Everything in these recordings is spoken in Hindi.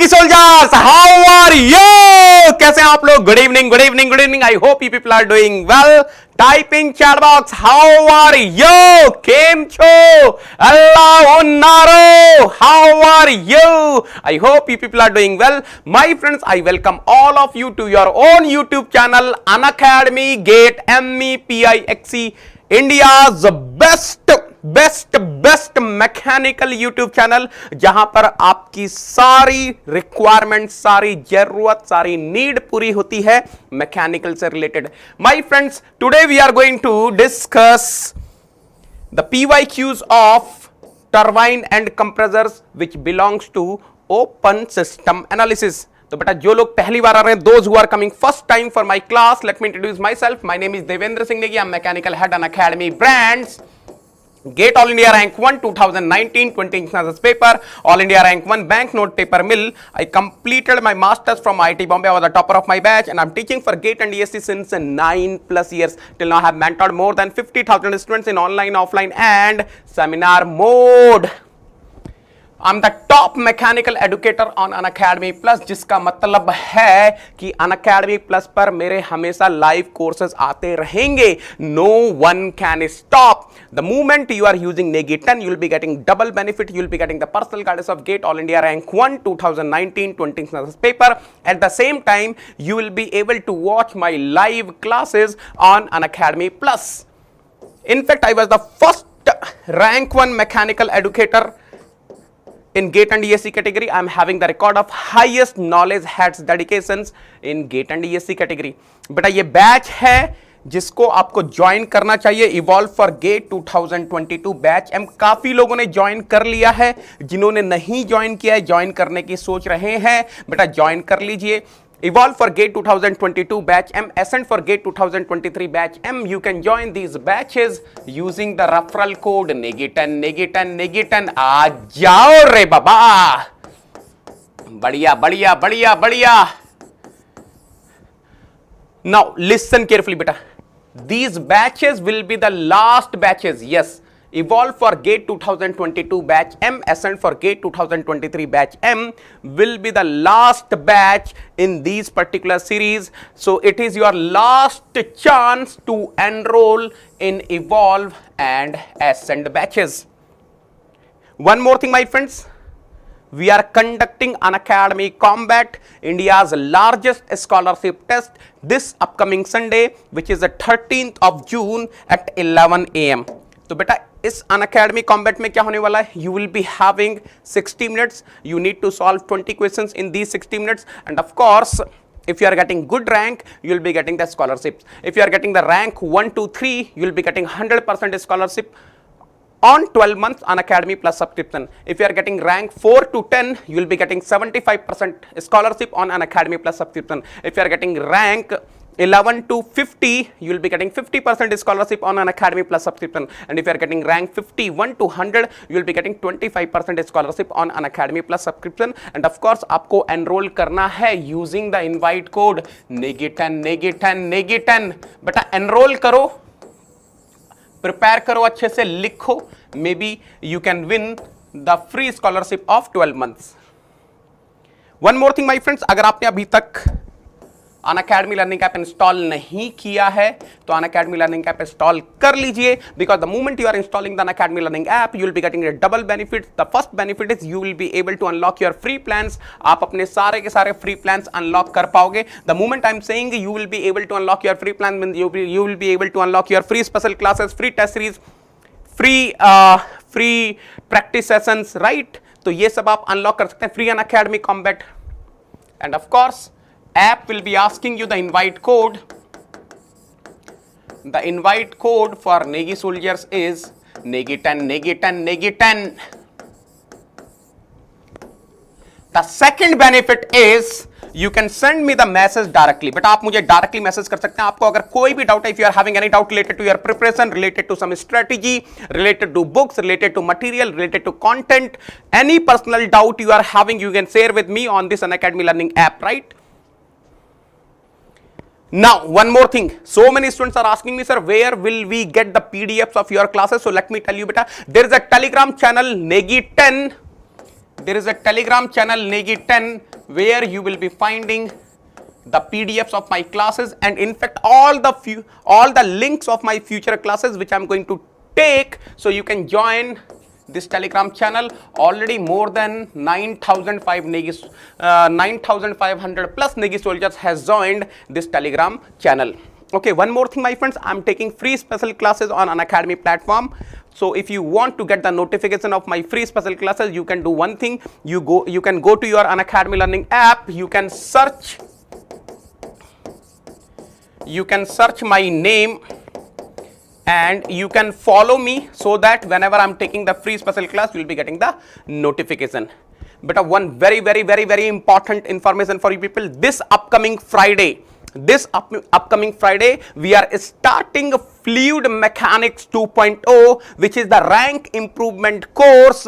Negi soldiers, how are you? कैसे हैं आप लोग? Good evening, good evening, good evening. I hope you people are doing well. Type in chat box, how are you? केम छो? अल्लाह नारो, how are you? I hope you people are doing well. My friends, I welcome all of you to your own YouTube channel, Unacademy Gate MEPIXE, India's best mechanical YouTube channel, जहां पर आपकी सारी रिक्वायरमेंट, सारी जरूरत, सारी नीड पूरी होती है मैकेनिकल से related. My friends, today we are going to discuss the PYQs of turbine and compressors which belongs to open system analysis. तो बेटा, जो लोग पहली बार आ रहे हैं, those who are coming first time for my class, let me introduce myself. My name is Devendra Singh Negi. I am mechanical head Unacademy brands, Gate All India Rank 1 2019 20 international paper, All India Rank 1 banknote paper mill. I completed my masters from IIT Bombay. I was the topper of my batch, and I'm teaching for Gate and ESC since 9+ years. Till now I have mentored more than 50,000 students in online, offline and seminar mode. I'm the top mechanical educator on Unacademy Plus, जिसका मतलब है कि Unacademy Plus पर मेरे हमेशा लाइव कोर्सेज आते रहेंगे. No one can stop. The moment you are using NEGI 10, you will be getting double benefit. You will be getting the personal guidance of Gate All India Rank 1 2019 20 international paper. At the same time, you will be able to watch my live classes on Unacademy Plus. In fact, I was the first rank 1 mechanical educator in Gate and ESC category. I am having the record of highest knowledge heads dedications in Gate and ESC category. बेटा, ये बैच है जिसको आपको ज्वाइन करना चाहिए, इवॉल्व फॉर गेट 2022 बैच एम। काफी लोगों ने ज्वाइन कर लिया है, जिन्होंने नहीं ज्वाइन किया है, ज्वाइन करने की सोच रहे हैं, बेटा ज्वाइन कर लीजिए। Evolve for Gate 2022 batch M, Ascent for Gate 2023 batch M. You can join these batches using the referral code NEGI10 NEGI10 NEGI10. आ जाओ रे बाबा, बढ़िया बढ़िया बढ़िया बढ़िया। Now listen carefully beta. These batches will be the last batches. Yes. Evolve for Gate 2022 batch M, Ascent for Gate 2023 batch M will be the last batch in these particular series. So it is your last chance to enroll in Evolve and Ascent batches. One more thing, my friends. We are conducting Unacademy Combat, India's largest scholarship test, this upcoming Sunday, which is the 13th of June at 11 AM. तो बेटा, इस Unacademy Combat में क्या होने वाला है? You will be having 60 minutes. You need to solve 20 questions in these 60 minutes. And of course, if you are getting good rank, you will be getting the scholarships. If you are getting the rank 1 to 3, you will be getting 100% scholarship on 12 months Unacademy Plus subscription. If you are getting rank 4 to 10, you will be getting 75% scholarship on Unacademy Plus subscription. If you are getting rank 11 to 50, you will be getting 50% scholarship on Unacademy Plus subscription. And if you are getting rank 51 to 100, you will be getting 25% scholarship on Unacademy Plus subscription. And of course, आपको enroll करना है using the invite code NEGI10 NEGI10 NEGI10. बेटा enroll करो, prepare करो, अच्छे से लिखो. Maybe you can win the free scholarship of 12 months. One more thing, my friends, अगर आपने अभी तक Unacademy लर्निंग ऐप इंस्टॉल नहीं किया है तो Unacademy लर्निंग ऐप इंस्टॉल कर लीजिए, because the moment you are installing the Unacademy learning app, you will be getting double benefits. The first benefit is you will be able to unlock your free plans. आप अपने सारे के सारे फ्री प्लान्स अनलॉक कर पाओगे. The moment I am saying you will be able to unlock your free plan, means you will be able to unlock your free special classes, free test series, free practice sessions, right? तो ये सब आप अनलॉक कर सकते हैं, free Unacademy Combat. And of course app will be asking you the invite code. The invite code for Negi soldiers is NEGI10 NEGI10 NEGI10. The second benefit is you can send me the message directly. But आप मुझे directly message कर सकते हैं. आपको अगर कोई भी doubt है, if you are having any doubt related to your preparation, related to some strategy, related to books, related to material, related to content, any personal doubt you are having, you can share with me on this Unacademy learning app, right? Now, one more thing. So many students are asking me, sir, where will we get the PDFs of your classes? So let me tell you, beta, there is a Telegram channel NEGI10. There is a Telegram channel NEGI10 where you will be finding the PDFs of my classes, and in fact all the links of my future classes which I'm going to take. So you can join this Telegram channel. Already more than 9,500 plus Negi soldiers has joined this Telegram channel. Okay, one more thing, my friends, I'm taking free special classes on Unacademy platform. So if you want to get the notification of my free special classes, you can do one thing. You can go to your Unacademy Learning app. You can search my name and you can follow me, so that whenever I'm taking the free special class, you will be getting the notification. But one very important information for you people: this upcoming Friday, we are starting Fluid Mechanics 2.0, which is the rank improvement course,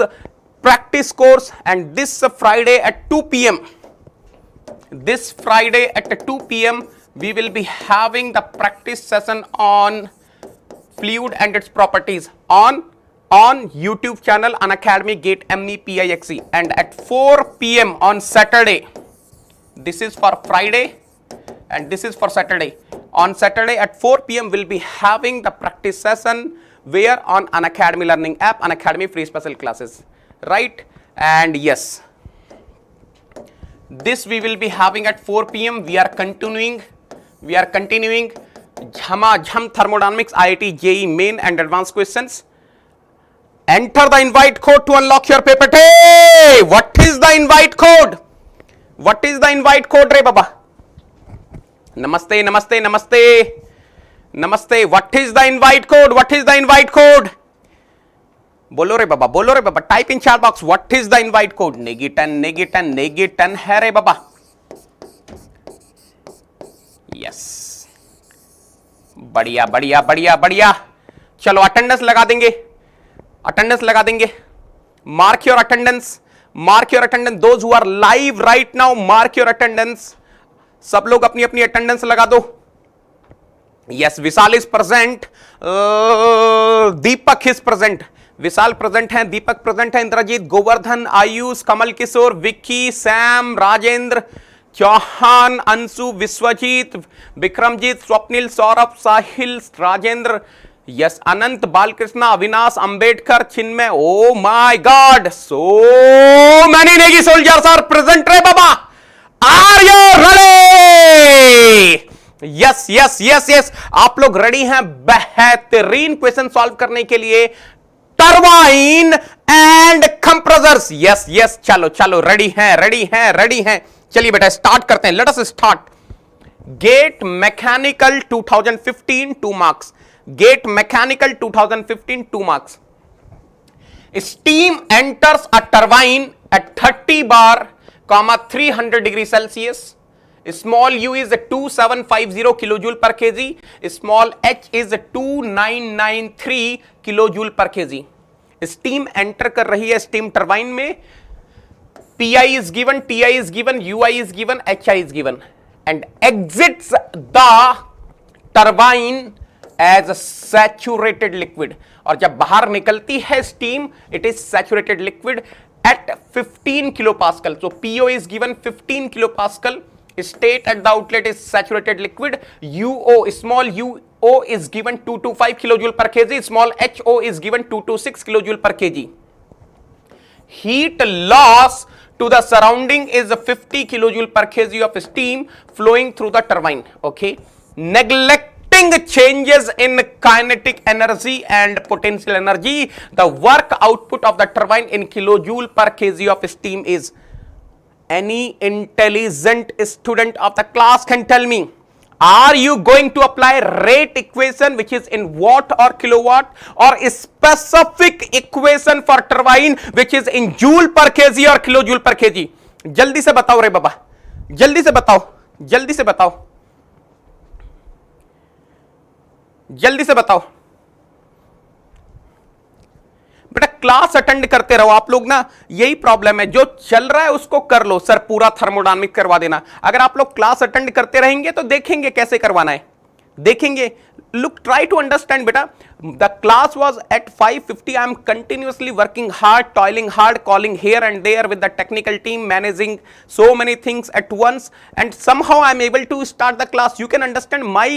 practice course, and this Friday at 2 p.m. we will be having the practice session on fluid and its properties on YouTube channel Unacademy GATE MEPIXE, and at 4 p.m. on Saturday. This is for Friday and this is for Saturday. On Saturday at 4 p.m. we'll be having the practice session where on Unacademy Learning app, Unacademy free special classes, right? And yes, this we will be having at 4 p.m. We are continuing Jhama Thermodynamics IIT JEE main and advanced questions. Enter the invite code to unlock your paper. Hey, what is the invite code? What is the invite code, Re Baba? Namaste. What is the invite code? Bolo re Baba. Type in chat box. What is the invite code? Negi10 hai re Baba. Yes. बढ़िया. चलो अटेंडेंस लगा देंगे. Mark your attendance. Those who are live right now, mark your attendance. सब लोग अपनी अटेंडेंस लगा दो. Yes, Vishal is present. Deepak is present. Vishal present है, दीपक प्रेजेंट है, Indrajit, Govardhan, Ayush, Kamal Kishore, Vicky, Sam, Rajendra, Chauhan, Anshu, Vishwajit, Vikramjit, Swapnil, Saurabh, Sahil, Rajendra, yes, Anant, Balakrishna, Avinash, Ambedkar, Chinmay. Oh my god, so many Negi soldiers are present रे बाबा. Are you ready? यस. आप लोग रेडी हैं बेहतरीन क्वेश्चन सॉल्व करने के लिए? Turbine and compressors. यस. चलो रेडी हैं. चलिए बेटा स्टार्ट करते हैं. Let us start. GATE mechanical 2015 2 marks. GATE mechanical 2015 2 marks. Steam enters a turbine at 30 bar, 300 degree Celsius. Small u is 2750 kilojoule per kg. Small h is 2993 kilojoule per kg. Steam enter कर रही है स्टीम टरबाइन में. Pi is given, Ti is given, Ui is given, Hi is given, and exits the turbine as a saturated liquid. और जब बाहर निकलती है steam, it is saturated liquid at 15 kilopascal. So PO is given 15 kilopascal. State at the outlet is saturated liquid. UO, small UO is given 225 kilojoule per kg. Small HO is given 226 kilojoule per kg. Heat loss to the surrounding is 50 kilojoule per kg of steam flowing through the turbine. Okay. Neglecting changes in kinetic energy and potential energy, the work output of the turbine in kilojoule per kg of steam is. Any intelligent student of the class can tell me, are you going to apply rate equation which is in watt or kilowatt, or a specific equation for turbine which is in joule per kg or kilojoule per kg? जल्दी से बताओ रे बाबा, जल्दी से बताओ. बेटा क्लास अटेंड करते रहो आप लोग ना. यही प्रॉब्लम है, जो चल रहा है उसको कर लो. सर पूरा थर्मोडायनामिक करवा देना. अगर आप लोग क्लास अटेंड करते रहेंगे तो देखेंगे कैसे करवाना है. देखेंगे। लुक, ट्राई टू अंडरस्टैंड बेटा, the class was at 5:50, I am continuously working hard, toiling hard, calling here and there with the technical team, managing so many things at once, and somehow I am able to start the class. You can understand my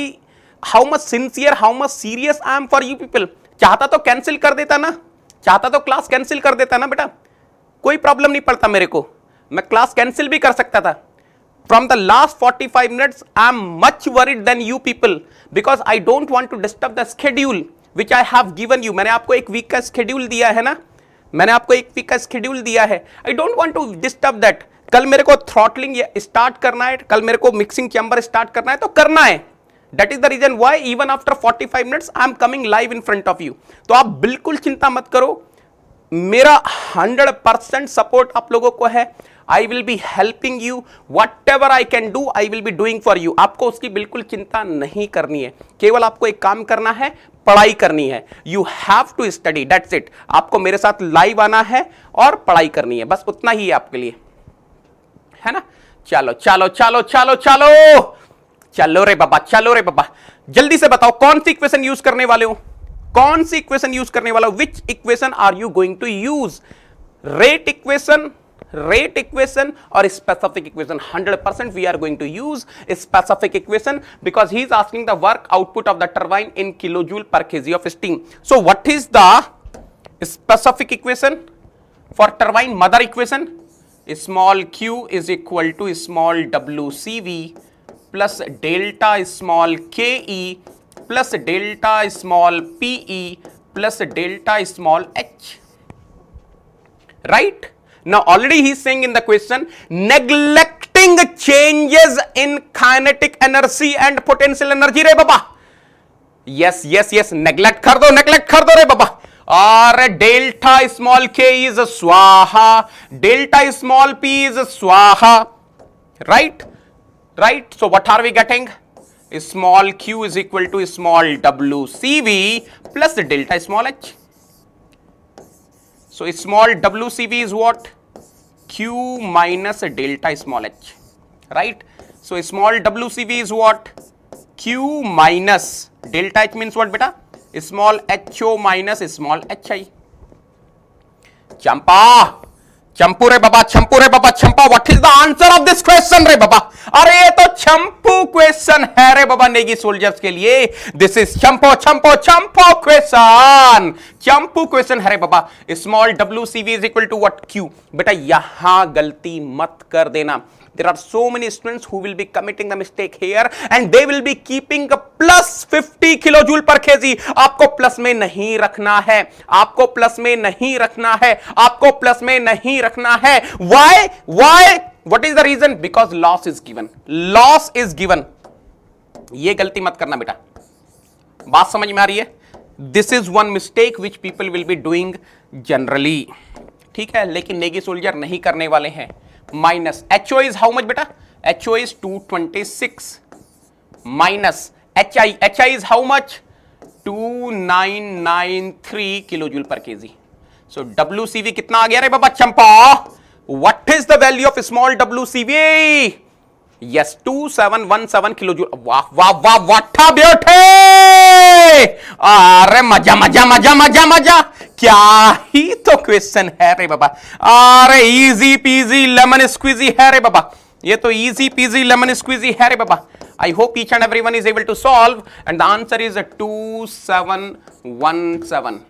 how much sincere, how much serious I am for you people. चाहता तो कैंसिल कर देता ना, चाहता तो क्लास कैंसिल कर देता ना बेटा, कोई प्रॉब्लम नहीं पड़ता मेरे को, मैं क्लास कैंसिल भी कर सकता था. From the last 45 minutes, I am much worried than you people because I don't want to disturb the schedule which I have given you. मैंने आपको एक वीक का शेड्यूल दिया है ना, मैंने आपको एक वीक का शेड्यूल दिया है. I don't want to disturb that. कल मेरे को थ्रॉटलिंग स्टार्ट करना है, कल मेरे को मिक्सिंग चैम्बर स्टार्ट करना है तो करना है. That is the reason why even after 45 minutes I am coming live in front of you. तो आप बिल्कुल चिंता मत करो, मेरा 100% सपोर्ट आप लोगों को है. I will be helping you, whatever I can do, I will be doing for you. आपको उसकी बिल्कुल चिंता नहीं करनी है, केवल आपको एक काम करना है, पढ़ाई करनी है. You have to study, that's it. आपको मेरे साथ लाइव आना है और पढ़ाई करनी है, बस उतना ही है आपके लिए, है ना. चलो चलो चलो चलो चलो चलो रे बाबा, चलो रे बाबा, जल्दी से बताओ कौन सी इक्वेशन यूज करने वाले हो, कौन सी इक्वेशन यूज करने वाला हो. Which equation are you going to use? Rate equation, rate equation or specific equation? 100% we are going to use specific equation because he is asking the work output of the turbine in kilojoule per kg of steam. So what is the specific equation for turbine? Mother equation, small q is equal to small wcv plus delta small ke plus delta small pe plus delta small h, right? Now already he is saying in the question, neglecting changes in kinetic energy and potential energy रे बाबा. Yes yes yes, neglect कर दो रे बाबा. और डेल्टा स्मॉल k is स्वाहा, डेल्टा स्मॉल p is स्वाहा, right? Right? So what are we getting? Small q is equal to small wcv plus delta small h. So small wcv is what? Q minus delta small h, right? So small wcv is what? Q minus delta h means what beta? Small ho minus small hi. Champa, Champu रे बाबा, चंपू रे बाबा, Champa. What is the answer of this question रे बाबा? अरे ये तो चंपू क्वेश्चन है रे बाबा नेगी सोल्जर्स के लिए. This is Champo Champo Champo question, Champu question है रे बाबा. Small WCV is equal to what? Q. बेटा यहां गलती मत कर देना. There are so many students who will be committing the mistake here and they will be keeping a plus 50 kilojoule per kg. आपको प्लस में नहीं रखना है, आपको प्लस में नहीं रखना है, आपको प्लस में नहीं रखना है. Why? Why? What is the reason? Because loss is given. Loss is given. ये गलती मत करना बेटा. बात समझ में आ रही है? This is one mistake which people will be doing generally. ठीक है, लेकिन नेगी सोल्जर नहीं करने वाले हैं. Minus HO is how much beta? HO is 226 minus HI is how much? 2993 kilojoule per kg. So WCV कितना आ गया रे बाबा चंपा? What is the value of small WCV? Yes, 2717 kilojoule. वाह वाह वाह, what a beauty! अरे मजा मजा मजा मजा मजा, क्या ही तो क्वेश्चन है रे बाबा. अरे इजी पीजी लेमन स्क्वीजी है रे बाबा, ये तो इजी पीजी लेमन स्क्वीजी है रे बाबा. I hope each and everyone is able to solve and the answer is 2717.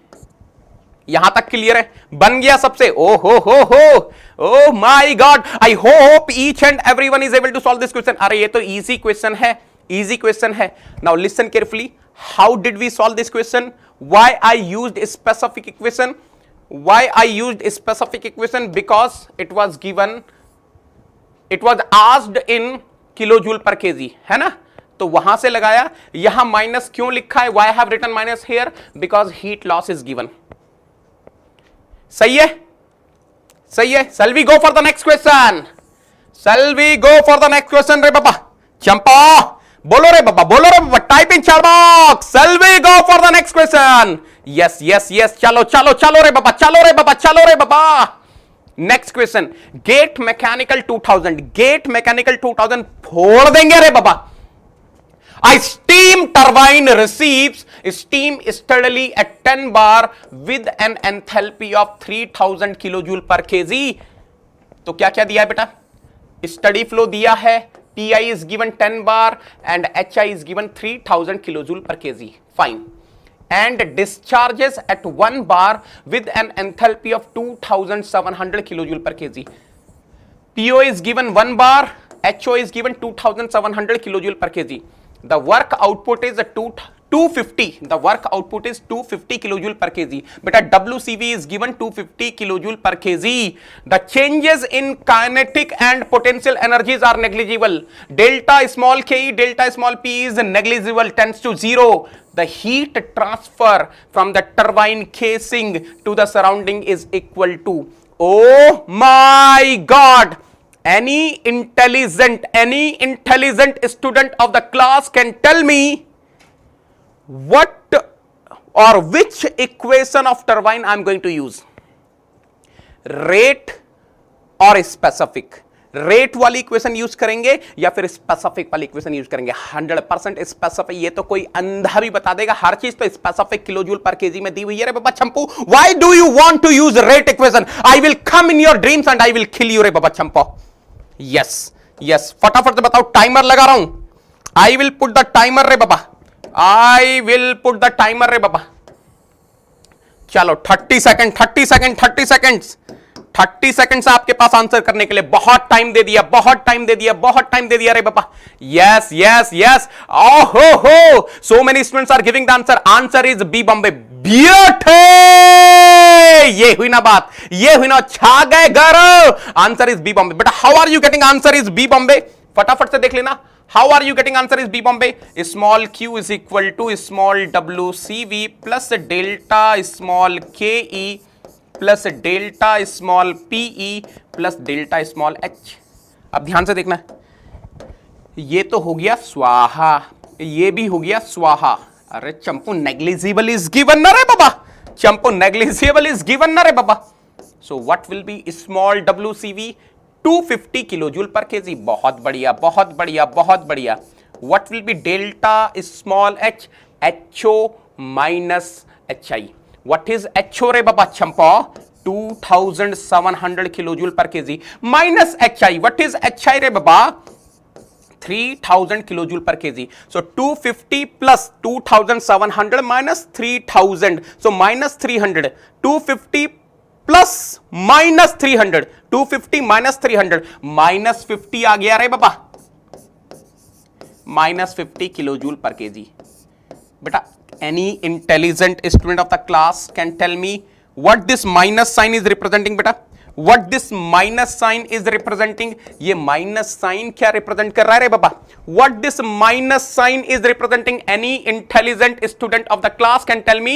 यहां तक क्लियर है? बन गया सबसे? ओ हो oh my god, I hope each and everyone is able to solve this question. अरे ये तो easy question है, easy question है. Now listen carefully, how did we solve this question? Why I used a specific equation? Why I used a specific equation? Because it was given, it was asked in kilojoule per kg, है ना? तो वहां से लगाया. यहां माइनस क्यों लिखा है? Why I have written minus here? Because heat loss is given. सही है, सही है. Shall we go for the next question? Shall we go for the next question रे बाबा? चंपा बोलो रे बाबा, बोलो रे बाबा, type in chat box. Shall we go for the next question? Yes yes yes, चलो चलो चलो रे बाबा, चलो रे बाबा, चलो रे बाबा. Next question, GATE mechanical 2000. GATE mechanical 2000 फोड़ देंगे रे बाबा. A steam turbine receives steam steadily at 10 bar with an enthalpy of 3000 kilojoule per kg. तो क्या क्या दिया है बेटा? स्टडी फ्लो दिया है, Ti is given 10 bar and Hi is given 3000 kilojoule per kg. Fine. And discharges at 1 bar with an enthalpy of 2700 kilojoule per kg. PO is given 1 bar, HO is given 2700 kilojoule per kg. The work output is 250. The work output is 250 kilojoule per kg. Beta WCV is given 250 kilojoule per kg. The changes in kinetic and potential energies are negligible. Delta small k, delta small p is negligible, tends to 0. The heat transfer from the turbine casing to the surrounding is equal to, oh my God, any intelligent student of the class can tell me what or which equation of turbine I am going to use, rate or specific. Rate वाली इक्वेशन यूज करेंगे या फिर स्पेसिफिक वाली इक्वेशन यूज करेंगे? 100% स्पेसिफिक। ये तो कोई अंधा भी बता देगा, हर चीज तो स्पेसिफिक किलोजूल पर केजी में दी हुई है। रे बाबा Champu, why do you want to use rate equation? I will come in your dreams and I will kill you रे बाबा चंपू। यस यस, फटाफट से बताओ, टाइमर लगा रहा हूं। I will put the timer रे बाबा, I will put the timer रे बाबा। चलो 30 सेकंड 30 सेकंड 30 सेकंड्स 30 सेकंड्स आपके पास आंसर करने के लिए। बहुत टाइम दे दिया, बहुत टाइम दे दिया, बहुत टाइम दे दिया रे बाबा। यस यस यस, ओहो हो, so many students are giving the answer. Answer is B Bombay. Beauty, ये हुई ना बात, ये हुई ना, छा गए घर। Answer is B Bombay. बेटा how are you getting answer is B Bombay? फटाफट से देख लेना, how are you getting answer is B Bombay? Small q is equal to small WCV plus delta small KE plus delta small PE plus delta small H। अब ध्यान से देखना, ये तो हो गया स्वाहा, ये भी हो गया स्वाहा। अरे चंपू, नेग्लिजिबल इज गिवन ना रे बाबा, चंपू नेग्लिजिबल इज गिवन ना रे बाबा। So what will be small WCV 250 kilojoule पर केजी। बहुत बढ़िया, बहुत बढ़िया, बहुत बढ़िया। What will be delta small H? HO minus HI। What is HO रे बाबा चंपा? 2700 किलोजूल पर KG minus HI। What is HI रे बाबा? 3000 किलोजूल पर KG. So 250 plus 2700 minus 3000, so minus 300। 250 plus minus 300, 250 minus 300, minus 50 आ गया रे बाबा, minus 50 किलोजूल पर केजी। बेटा any intelligent student of the class can tell me what this minus sign is representing? बेटा what this minus sign is representing? ये minus sign क्या represent कर रहा है रे बाबा? What this minus sign is representing? Any intelligent student of the class can tell me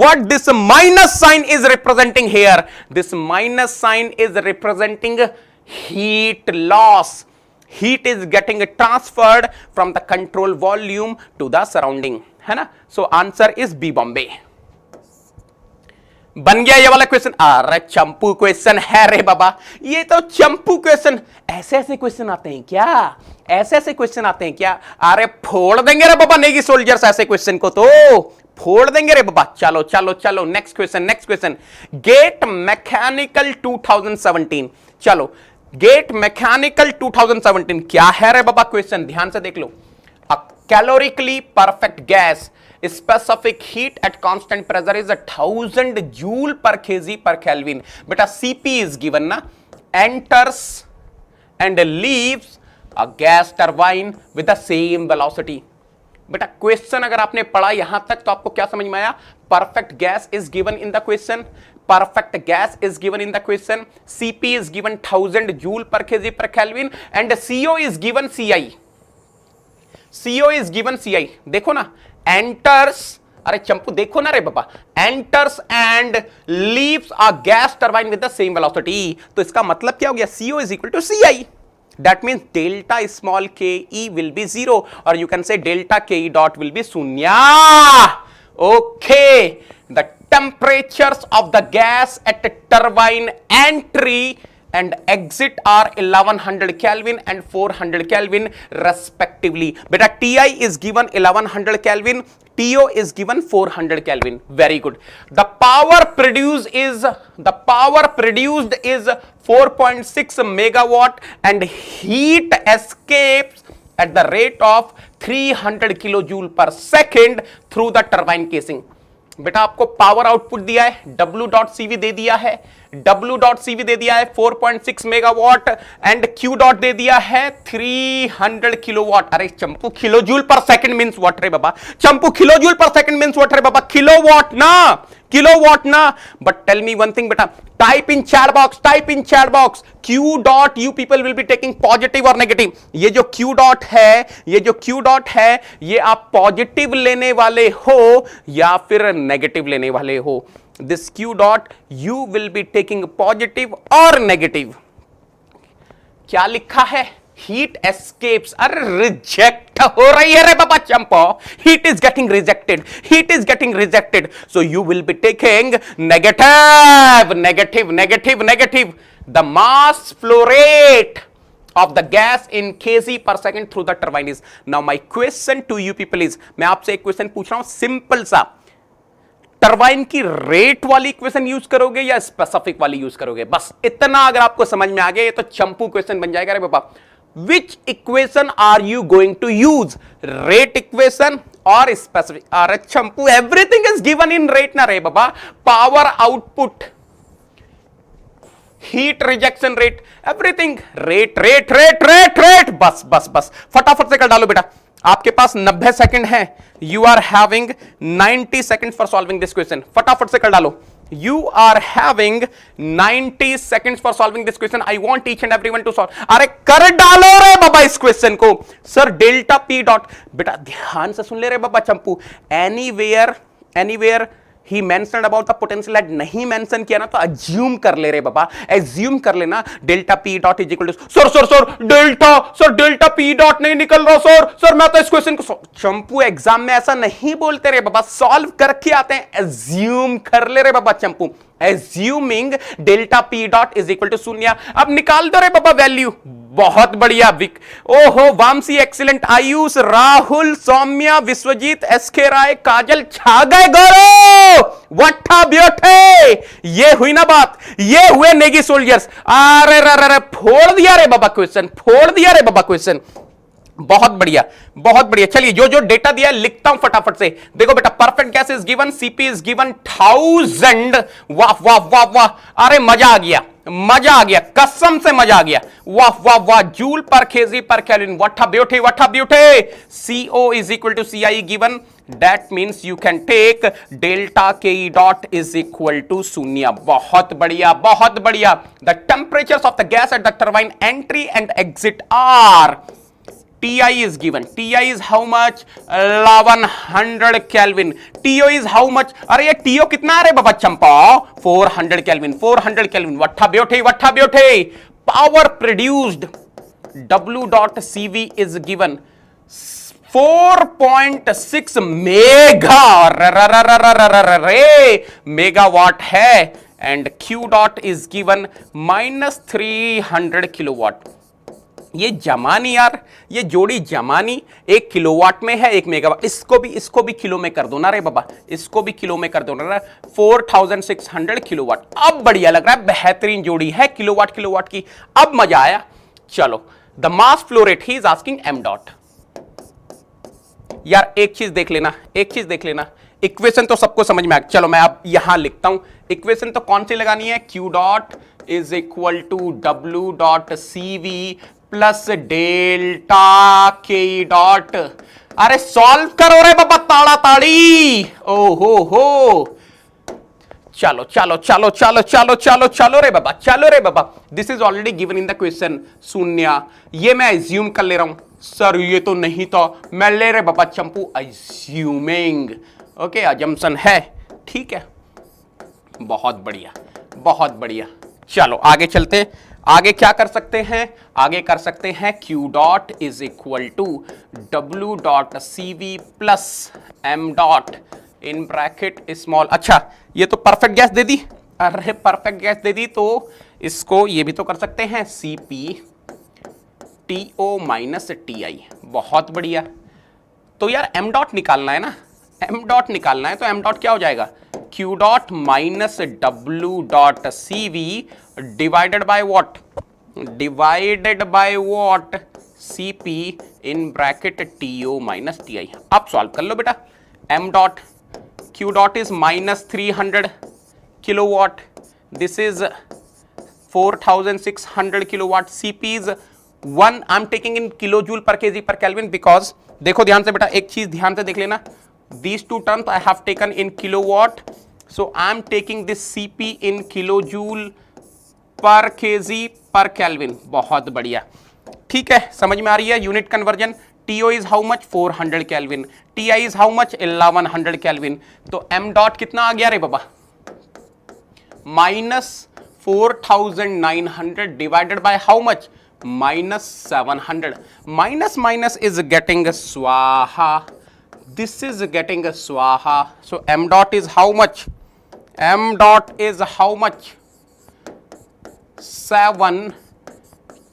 what this minus sign is representing here? This minus sign is representing heat loss. Heat is getting transferred from the control volume to the surrounding, है ना? So answer is B Bombay. बन गया ये वाला क्वेश्चन। अरे चंपू क्वेश्चन है रे बाबा, ये तो चंपू क्वेश्चन। ऐसे ऐसे क्वेश्चन आते हैं क्या? ऐसे ऐसे क्वेश्चन आते हैं क्या? अरे फोड़ देंगे रे बाबा नेगी सोल्जर्स, ऐसे क्वेश्चन को तो फोड़ देंगे रे बाबा। चलो चलो चलो, next question, next question. GATE mechanical 2017। चलो गेट मैकेनिकल 2017 क्या है रे बाबा क्वेश्चन? ध्यान से देख लो। Uh calorically perfect gas, specific heat at constant pressure is 1000 joule per kg per Kelvin। बेटा CP is given ना, enters and leaves a gas turbine with the same velocity। बेटा क्वेश्चन अगर आपने पढ़ा यहां तक तो आपको क्या समझ में आया? Perfect gas is given in the question, perfect gas is given in the question, CP is given 1000 joule per kg per Kelvin and CO is given CI। CO is given CI। देखो ना, enters, अरे चंपू देखो ना रे बाबा, enters and leaves a gas turbine with the same velocity। तो इसका मतलब क्या हो गया? CO is equal to CI। That means delta small ke will be 0 or you can say delta ke dot will be शून्य। Okay, the temperatures of the gas at turbine entry and exit are 1100 Kelvin and 400 Kelvin respectively. Beta Ti is given 1100 Kelvin, TO is given 400 Kelvin. Very good. The power produced is 4.6 megawatt and heat escapes at the rate of 300 kilojoule per second through the turbine casing. बेटा आपको पावर आउटपुट दिया है, W.CV दे दिया है, W.CV दे दिया है 4.6 मेगावाट एंड Q डॉट दे दिया है 300 किलोवाट. अरे Champu kilojoule per second means what रे बाबा, Champu kilojoule per second means what रे बाबा, किलोवाट ना. But tell me one thing बेटा, type in chat box Q dot, you people will be taking positive और नेगेटिव. ये जो Q डॉट है ये आप पॉजिटिव लेने वाले हो या फिर नेगेटिव लेने वाले हो. This Q dot you will be taking positive और नेगेटिव. क्या लिखा है? Heat escapes. अरे रिजेक्ट हो रही है रे बाबा Champo, heat is getting rejected, so you will be taking negative. The mass flow rate of the gas in kg per second through the turbine is. Now my question to you people is, मैं आपसे एक क्वेश्चन पूछ रहा हूं सिंपल सा, टरबाइन की रेट वाली इक्वेशन यूज करोगे या स्पेसिफिक वाली यूज करोगे? बस इतना अगर आपको समझ में आ गया, ये तो चंपू क्वेश्चन बन जाएगा रे बाबा. Which equation are you going to use, rate equation और स्पेसिफिक? अरे Champu everything is given in rate ना रे बाबा. Power output, heat rejection rate, everything rate. बस फटाफट से कर डालो बेटा. आपके पास 90 सेकंड है. You are having 90 second for solving this question. फटाफट से कर डालो. You are having 90 seconds for solving this question. I want each and everyone to solve. अरे कर डालो रे बाबा इस क्वेश्चन को. सर डेल्टा पी डॉट, बेटा ध्यान से सुन ले रे बाबा Champu. Anywhere he mentioned about the potential at, नहीं मेंशन किया ना तो अज्यूम कर ले रे बाबा, अज्यूम कर लेना. Delta P dot is equal to sir delta P dot नहीं निकल रहा सर मैं तो इस क्वेश्चन को. चंपू एग्जाम में ऐसा नहीं बोलते रे बाबा, सॉल्व करके आते हैं. अज्यूम कर ले रे बाबा Champu. Assuming delta P dot is equal to शून्य. अब निकाल दो रे बाबा वैल्यू. बहुत बढ़िया विक, ओहो वामसी एक्सीलेंट, आयुष, राहुल, सौम्या, विश्वजीत, एसके राय, काजल, छा गए गौरव. वट्ठा ब्योठे, ये हुई ना बात, ये हुए नेगी सोल्जर्स. अरे फोड़ दिया रे बाबा क्वेश्चन. बहुत बढ़िया. चलिए जो डेटा दिया लिखता हूं फटाफट से. देखो बेटा, perfect gas is given, CP is given 1000. वाह. अरे मजा आ गया, कसम से मजा आ गया. वाह. Joule per KG per kelvin. What a beauty. CO is equal to CI given. That means you can take delta Ke dot is equal to शून्य. बहुत बढ़िया. The temperatures of the gas at the turbine entry and exit are. Ti is given. Ti is how much? 1100 Kelvin. TO is how much? अरे ये TO कितना है रे बाबा Champa? 400 Kelvin. What a beauty. Power produced, W.CV is given 4.6 megawatt है and Q dot is given -300 kilowatt. ये जमानी यार, ये जोड़ी जमानी. 1 किलोवाट में है 1 मेगावाट. इसको भी किलो में कर दो ना रे बाबा, इसको भी किलो में कर दो ना. 4600 किलोवाट. अब बढ़िया लग रहा है, बेहतरीन जोड़ी है किलोवाट की. अब मजा आया. चलो, the mass flow rate he is asking m dot. यार एक चीज देख लेना, इक्वेशन तो सबको समझ में आ. चलो मैं अब यहां लिखता हूं. इक्वेशन तो कौन सी लगानी है? Q dot is equal to W.CV plus delta Ke dot. अरे सॉल्व करो रे बाबा, ताड़ी. ओहो. चलो रे बाबा. This is already given in the question. शून्य. ये मैं एज्यूम कर ले रहा हूं. सर ये तो नहीं था, मैं ले रे बाबा चंपू एज्यूमिंग. ओके, अजम्पशन है, ठीक है. बहुत बढ़िया. चलो आगे चलते. आगे क्या कर सकते हैं? Q dot is equal to W.CV plus m dot in bracket small. अच्छा, ये तो परफेक्ट गैस दे दी. अरे परफेक्ट गैस दे दी तो इसको ये भी तो कर सकते हैं, Cp TO माइनस TI। बहुत बढ़िया। तो यार m डॉट निकालना है ना, m डॉट निकालना है, तो m डॉट क्या हो जाएगा, q dot minus w dot CV divided by what, divided by what, Cp in bracket TO minus TI। अब सॉल्व कर लो बेटा। m dot, q dot is minus 300 kilowatt, this is 4600 kilowatt, Cp is 1, I am taking in kilojoule पर केजी पर केल्विन, बिकॉज देखो ध्यान से बेटा, एक चीज ध्यान से देख लेना, these two terms I have taken in kilowatt, so I am taking this Cp in kilojoule per kg per Kelvin। बहुत बढ़िया, ठीक है, समझ में आ रही है unit conversion. TO is how much, 400 Kelvin, TI is how much, 1100 Kelvin। तो m डॉट कितना आ गया रे बाबा, minus 4900 divided by how much, minus 700, minus minus is getting swaha, this is getting swaha, so m dot is how much, m dot is how much, 7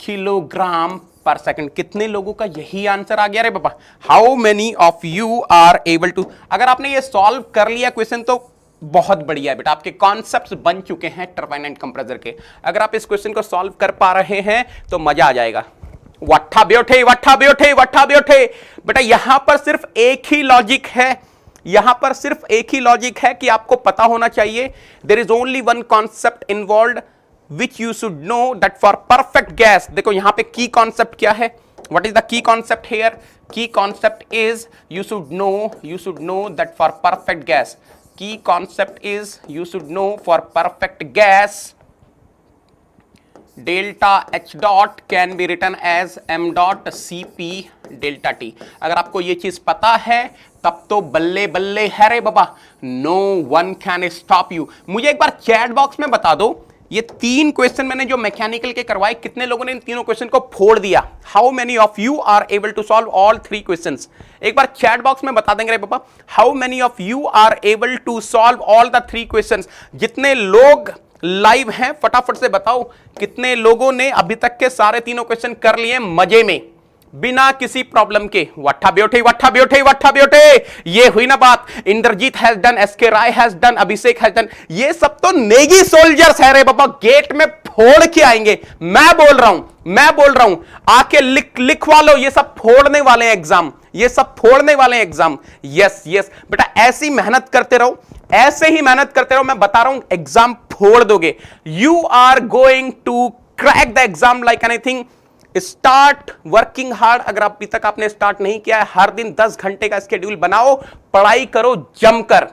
kilogram per second. कितने लोगों का यही आंसर आ गया रे बाबा, how many of you are able to. अगर आपने ये सॉल्व कर लिया क्वेश्चन तो बहुत बढ़िया है बेटा, आपके कॉन्सेप्ट्स बन चुके हैं टरबाइन एंड कंप्रेसर के। अगर आप इस क्वेश्चन को सॉल्व कर पा रहे हैं तो मजा आ जाएगा। वट्ठा ब्योठे वट्ठा ब्योठे वट्ठा ब्योठे। बेटा यहां पर सिर्फ एक ही लॉजिक है, यहां पर सिर्फ एक ही लॉजिक है कि आपको पता होना चाहिए, there is only one concept involved which you should know that for perfect gas. देखो यहां पे की कॉन्सेप्ट क्या है, what is the key concept here, key concept is you should know that for perfect gas, key concept is you should know for perfect gas delta H dot can be written as m dot Cp delta T। अगर आपको ये चीज पता है तब तो बल्ले बल्ले है रे बाबा, no one can stop you। मुझे एक बार चैट बॉक्स में बता दो, ये 3 क्वेश्चन मैंने जो मैकेनिकल के करवाए, कितने लोगों ने इन तीनों क्वेश्चन को फोड़ दिया, how many of you are able to solve all 3 questions. एक बार चैट बॉक्स में बता देंगे रे पापा, how many of you are able to solve all the 3 questions. जितने लोग लाइव हैं फटाफट से बताओ कितने लोगों ने अभी तक के सारे तीनों क्वेश्चन कर लिए मजे में, बिना किसी प्रॉब्लम के। वट्ठा ब्योठे वट्ठा ब्योठे वट्ठा ब्योठे, ये हुई ना बात। Indrajeet has done, SK Rai has done, Abhishek has done, ये सब तो नेगी सोल्जर्स है रे बाबा, गेट में फोड़ के आएंगे। मैं बोल रहा हूं आके लिखवा लो, ये सब फोड़ने वाले हैं एग्जाम, ये सब फोड़ने वाले हैं एग्जाम। यस यस बेटा, ऐसी मेहनत करते रहो, ऐसे ही मेहनत करते रहो, मैं बता रहा हूं एग्जाम फोड़ दोगे। You are going to crack the exam like anything. Start working hard. अगर अभी तक आपने स्टार्ट नहीं किया है, हर दिन 10 घंटे का स्केड्यूल बनाओ, पढ़ाई करो जमकर,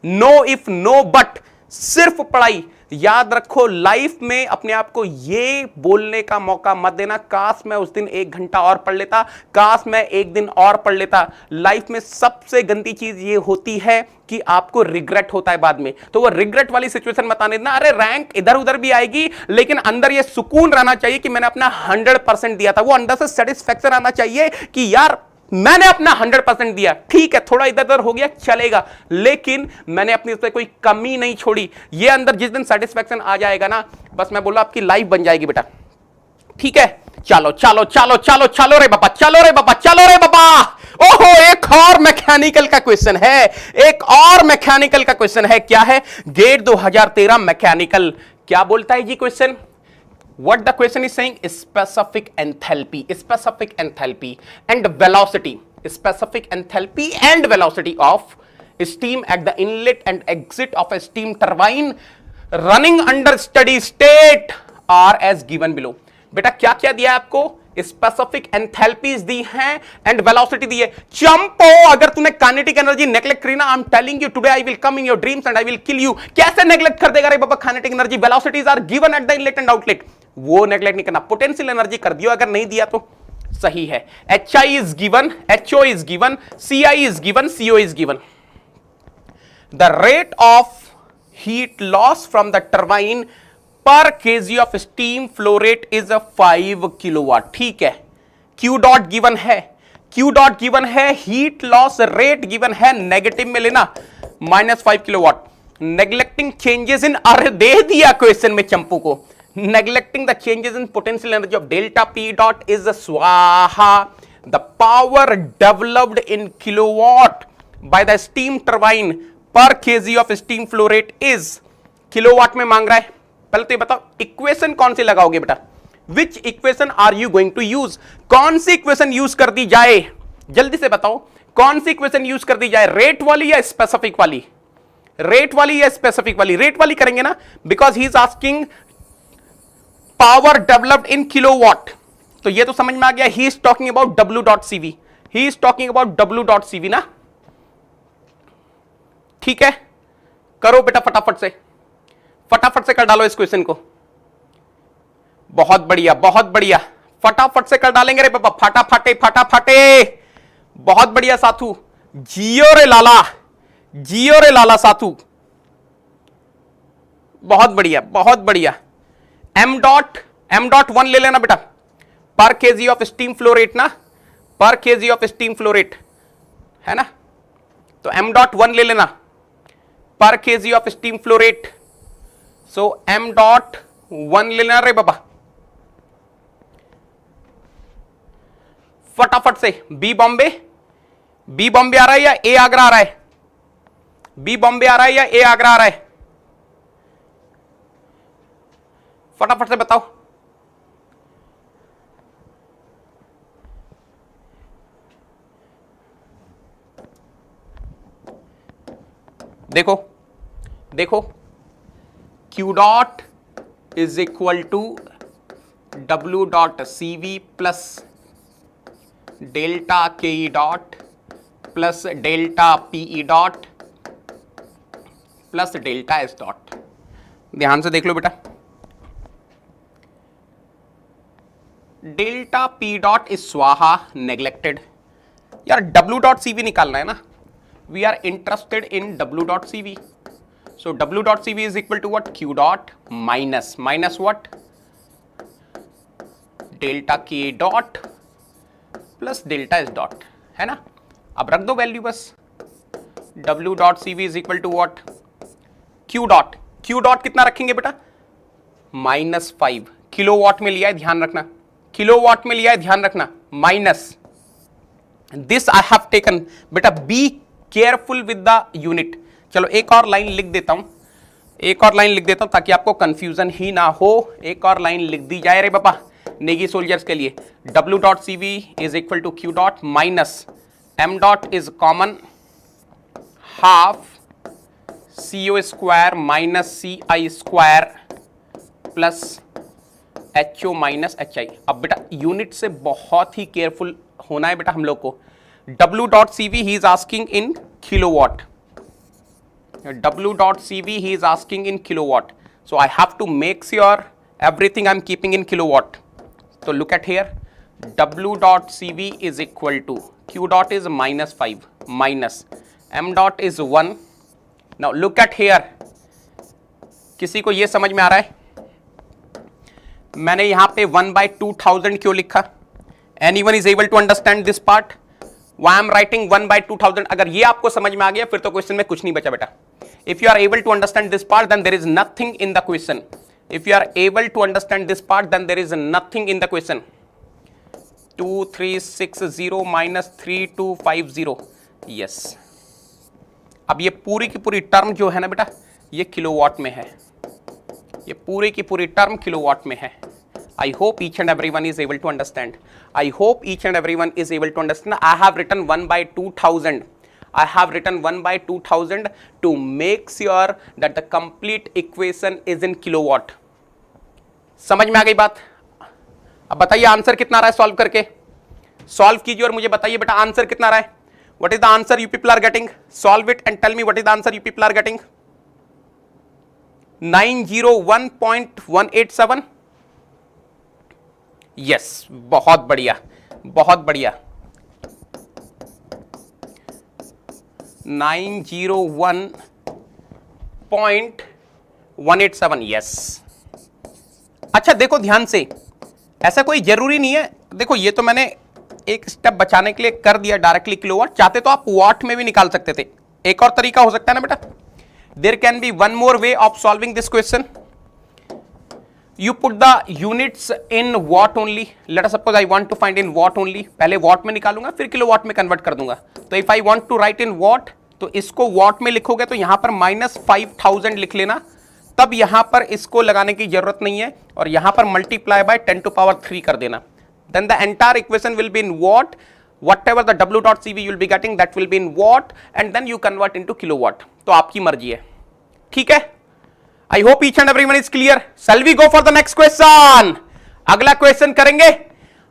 नो इफ नो बट, सिर्फ पढ़ाई। याद रखो लाइफ में अपने आप को ये बोलने का मौका मत देना, काश मैं उस दिन 1 घंटा और पढ़ लेता, काश मैं 1 दिन और पढ़ लेता। लाइफ में सबसे गंदी चीज ये होती है कि आपको रिग्रेट होता है बाद में, तो वो रिग्रेट वाली सिचुएशन मत आने देना। अरे रैंक इधर उधर भी आएगी, लेकिन अंदर ये सुकून रहना चाहिए कि मैंने अपना 100% दिया था। वो अंदर से सेटिस्फैक्शन आना चाहिए कि यार मैंने अपना 100% दिया, ठीक है थोड़ा इधर उधर हो गया चलेगा, लेकिन मैंने अपनी उससे कोई कमी नहीं छोड़ी। ये अंदर जिस दिन सेटिस्फैक्शन आ जाएगा ना, बस मैं बोला आपकी लाइफ बन जाएगी बेटा। ठीक है, चलो चलो चलो चलो चलो रे बाबा, चलो रे बाबा, चलो रे बाबा। ओहो, एक और मैकेनिकल का क्वेश्चन है, एक और मैकेनिकल का क्वेश्चन है। क्या है? GATE 2013 mechanical. क्या बोलता है जी question? What the question is saying? Specific enthalpy and velocity, specific enthalpy and velocity of steam at the inlet and exit of a steam turbine running under steady state are as given below। बेटा क्या क्या दिया है आपको? स्पेसिफिक एंथैल्पीज दी हैं एंड वेलोसिटी दी है। चंपो, अगर तूने काइनेटिक एनर्जी नेग्लेक्ट करी ना, I am telling you today I will come in your dreams and I will kill you. कैसे नेग्लेक्ट कर देगा रे बाबा kinetic energy? Velocities are given at the inlet and outlet, वो नेग्लेक्ट नहीं करना। पोटेंशियल एनर्जी कर दियो, अगर नहीं दिया तो सही है। HI is given, HO is given, CI is given, CO is given. The rate of heat loss from the turbine पर kg of steam flow rate is 5 kilowatt. ठीक है, Q डॉट गिवन है, Q डॉट गिवन है, हीट लॉस रेट गिवन है, नेगेटिव में लेना -5 किलोवाट। नेग्लेक्टिंग चेंजेस इन, अरे दे दिया क्वेश्चन में चंपू को, neglecting the changes in potential energy of delta P dot is swaha. The power developed in kilowatt by the steam turbine per kg of steam flow rate is kilowatt में मांग रहा है। पहले तो ये बताओ इक्वेशन कौन सी लगाओगे बेटा, which equation are you going to use, कौन सी इक्वेशन यूज कर दी जाए, जल्दी से बताओ कौन सी इक्वेशन यूज कर दी जाए, रेट वाली या स्पेसिफिक वाली, रेट वाली या स्पेसिफिक वाली, रेट वाली करेंगे ना, because he is asking power developed in kilowatt, तो ये तो समझ में आ गया, he is talking about W dot CV, he is talking about W dot CV ना, ठीक है, करो बेटा फटाफट से, फटाफट से कर डालो इस क्वेश्चन को, बहुत बढ़िया बहुत बढ़िया, फटाफट से कर डालेंगे रे पापा, फटाफटे फटाफटे, बहुत बढ़िया साथू, जियो रे लाला, जियो रे लाला साथू, बहुत बढ़िया बहुत बढ़िया। एम डॉट 1 ले लेना बेटा, पर KG of steam flow rate ना, पर KG of steam flow rate है ना, तो एम डॉट 1 ले लेना, पर KG of steam flow rate, so M dot 1 ले लेना रे बाबा, फटाफट से। बी बॉम्बे, बी बॉम्बे आ रहा है या ए आगरा आ रहा है, बी बॉम्बे आ रहा है या ए आगरा आ रहा है, फटाफट से बताओ। देखो देखो, Q dot is equal to W dot CV plus delta KE dot plus delta PE dot plus delta S dot. ध्यान से देख लो बेटा, डेल्टा P डॉट इज स्वाहा नेग्लेक्टेड, यार W डॉट CV निकालना है ना, we are interested in W dot CV. So W dot CV is equal to what? Q dot minus what? Delta K dot plus delta S dot, है ना। अब रख दो वैल्यू बस, W dot CV is equal to what? Q dot, Q dot कितना रखेंगे बेटा? -5 किलोवाट में लिया है, ध्यान रखना, किलोवाट में लिया है, ध्यान रखना, minus this I have taken बेटा, be careful with the unit. चलो एक और लाइन लिख देता हूं, एक और लाइन लिख देता हूं ताकि आपको कंफ्यूजन ही ना हो, एक और लाइन लिख दी जाए रे बाबा नेगी सोल्जर्स के लिए। W dot CV is equal to Q dot minus M dot is common half CO square minus CI square plus HO minus HI। अब बेटा यूनिट से बहुत ही केयरफुल होना है बेटा हम लोग को। W dot CV he is asking in kilowatt. W dot CV he is asking in kilowatt. So I have to make sure everything I am keeping in kilowatt. So look at here. W dot CV is equal to Q dot is -5 minus M dot is 1. Now look at here. किसी को ये समझ में आ रहा है? मैंने यहां पे 1/2000 क्यों लिखा? Anyone is able to understand this part? Why I am writing 1/2000? अगर ये आपको समझ में आ गया फिर तो क्वेश्चन में कुछ नहीं बचा बेटा। If you are able to understand this part, then there is nothing in the question. If you are able to understand this part, then there is nothing in the question. 2360 minus 3250. Yes. अब ये पूरी की पूरी टर्म जो है ना बेटा, ये किलोवाट में है, ये पूरी की पूरी टर्म किलोवाट में है। I hope each and everyone is able to understand. I hope each and everyone is able to understand. I have written 1/2000. I have written 1/2000 to make sure that the complete equation is in kilowatt. समझ में आ गई बात? अब बताइए आंसर कितना आ रहा है सॉल्व करके, सॉल्व कीजिए और मुझे बताइए बेटा आंसर कितना आ रहा है। What is the answer you people are getting? Solve it and tell me what is the answer you people are getting. 901.187. Yes, बहुत बढ़िया बहुत बढ़िया, 901.187। यस, अच्छा देखो ध्यान से, ऐसा कोई जरूरी नहीं है, देखो ये तो मैंने एक स्टेप बचाने के लिए कर दिया डायरेक्टली किलोवाट, चाहते तो आप वाट में भी निकाल सकते थे। एक और तरीका हो सकता है ना बेटा, there can be one more way of solving this question. You put the units in watt only. Let us suppose I want to find in watt only. पहले watt में निकालूंगा फिर किलोवाट में कन्वर्ट कर दूंगा. तो if I want to write in watt, तो इसको watt में लिखोगे तो यहां पर -5000 लिख लेना. तब यहां पर इसको लगाने की जरूरत नहीं है और यहां पर मल्टीप्लाई बाय 10⁻³ कर देना. Then the entire equation will be in watt. Whatever the W dot CV you will be getting, that will be in watt, and then you convert into kilowatt. तो आपकी मर्जी है. ठीक है. I hope each and everyone is clear. Shall we go for the next question? अगला क्वेश्चन करेंगे.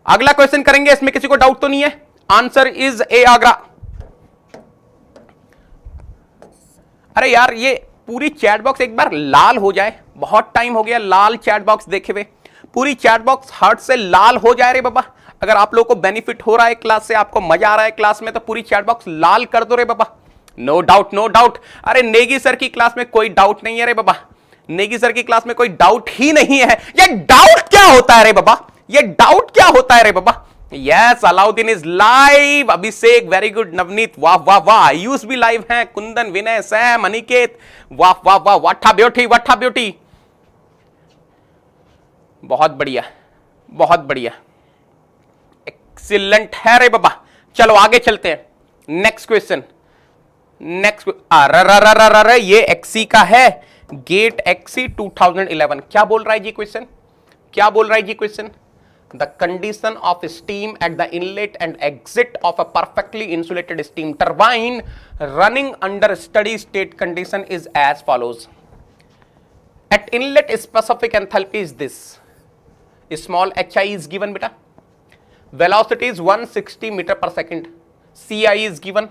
अगला क्वेश्चन करेंगे. इसमें किसी को डाउट तो नहीं है? Answer is a Agra. अरे यार ये पूरी चैट बॉक्स एक बार लाल हो जाए. बहुत टाइम हो गया लाल चैट बॉक्स देखे हुए. पूरी चैट बॉक्स हर्ट से लाल हो जाए रे बाबा. अगर आप लोगों को बेनिफिट हो रहा है क्लास से, आपको मजा आ रहा है क्लास में, तो पूरी चैट बॉक्स लाल कर दो रे बाबा. No doubt, no doubt. अरे नेगी सर की क्लास में कोई डाउट नहीं है रे बाबा. नेगी सर की क्लास में कोई डाउट ही नहीं है. ये डाउट क्या होता है रे बाबा? ये डाउट क्या होता है रे बाबा? Yes, Alauddin is live. Abhishek very good. Navneet वाह वाह वाह. आयुष भी लाइव हैं. कुंदन, विनय, सैम, अनिकेत वाह वाह वाह. What beauty, what beauty. बहुत बढ़िया, बहुत बढ़िया, एक्सीलेंट है रे बाबा. चलो आगे चलते हैं. Next question. नेक्स्ट. अरे ये एक्सी का है. GATE XE 2011. क्या बोल रहा है जी क्वेश्चन? क्या बोल रहा है जी question? The condition of steam at the inlet and exit of a perfectly insulated steam turbine running under steady state condition is as follows. At inlet specific enthalpy is this. Small HI is given beta. Velocity is 160 meter per second. CI is given.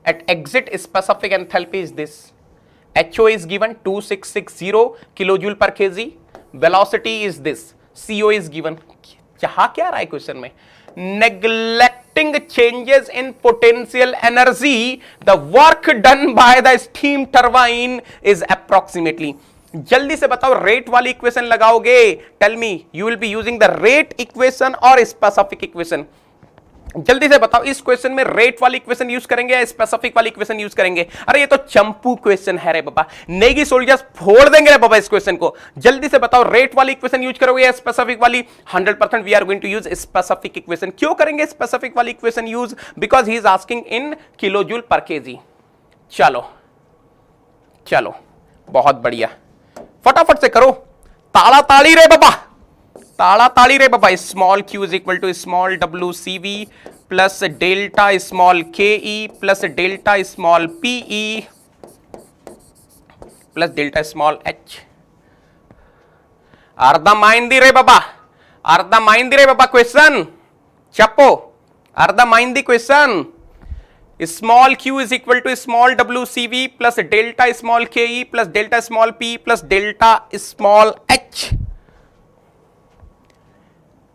At exit specific enthalpy is this. HO is given 2660 kilojoule per kg. Velocity is this. CO is given. यहां क्या रहा है क्वेश्चन में? Neglecting changes in potential energy, the work done by the steam turbine is approximately. जल्दी से बताओ रेट वाली इक्वेशन लगाओगे. Tell me, you will be using the rate equation और स्पेसिफिक इक्वेशन. जल्दी से बताओ इस क्वेश्चन में रेट वाली इक्वेशन यूज करेंगे या स्पेसिफिक वाली इक्वेशन यूज करेंगे? अरे ये तो चंपू क्वेश्चन है रे बाबा. नेगी सोल्जर्स फोड़ देंगे रे बाबा इस क्वेश्चन को. जल्दी से बताओ रेट वाली इक्वेशन यूज करोगे या स्पेसिफिक वाली? 100% we are going to use specific equation. क्यों करेंगे स्पेसिफिक वाली equation use? Because he is asking in kilojoule पर केजी. चलो चलो, बहुत बढ़िया. फटाफट से करो. ताड़ा ताड़ी रे बाबा, ताड़ा ताड़ी रे बाबा. Small q is equal to small w CV plus delta small ke plus delta small pe plus delta small h. అర్థమైంది రే బాబా, అర్థమైంది రే బాబా. క్వశ్చన్ చెప్పు, అర్థమైంది question. Small q is equal to small w CV plus delta small ke plus delta small p plus delta small h.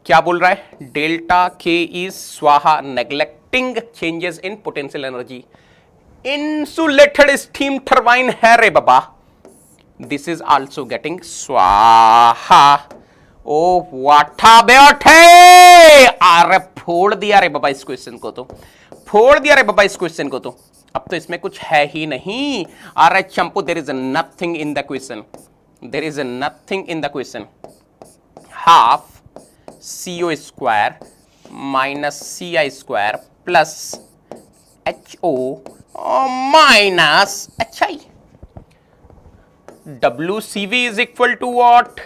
क्या बोल रहा है? डेल्टा k इज स्वाहा. Neglecting changes in potential energy. Insulated steam turbine है रे बाबा. दिस इज ऑल्सो गेटिंग स्वाहा. ओ वाठा बैठे. अरे फोड़ दिया रे बाबा इस क्वेश्चन को, तो फोड़ दिया रे बाबा इस क्वेश्चन को. तो अब तो इसमें कुछ है ही नहीं. अरे चंपू, there is nothing in the question. There is nothing in the question. Half CO square minus CI square plus HO minus HI. WCV is equal to what?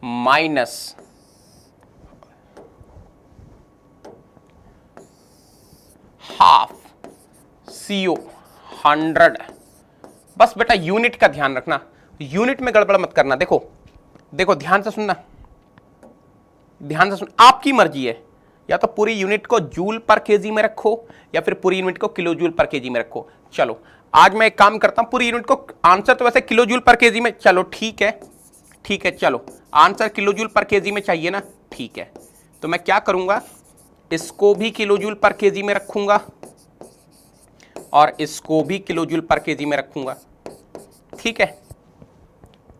Minus half CO 100. बस बेटा यूनिट का ध्यान रखना, यूनिट में गड़बड़ मत करना. देखो देखो, ध्यान से सुनना, ध्यान से सुन. आपकी मर्जी है, या तो पूरी यूनिट को जूल पर केजी में रखो या फिर पूरी यूनिट को किलो जूल पर केजी में रखो. चलो आज मैं एक काम करता हूं, पूरी यूनिट को. आंसर तो वैसे किलो जूल पर केजी में. चलो ठीक है, ठीक है. चलो answer kilo joule per KG में चाहिए ना? ठीक है. तो मैं क्या करूंगा, इसको भी किलो जूल पर केजी में रखूंगा और इसको भी किलो जूल पर केजी में रखूंगा. ठीक है.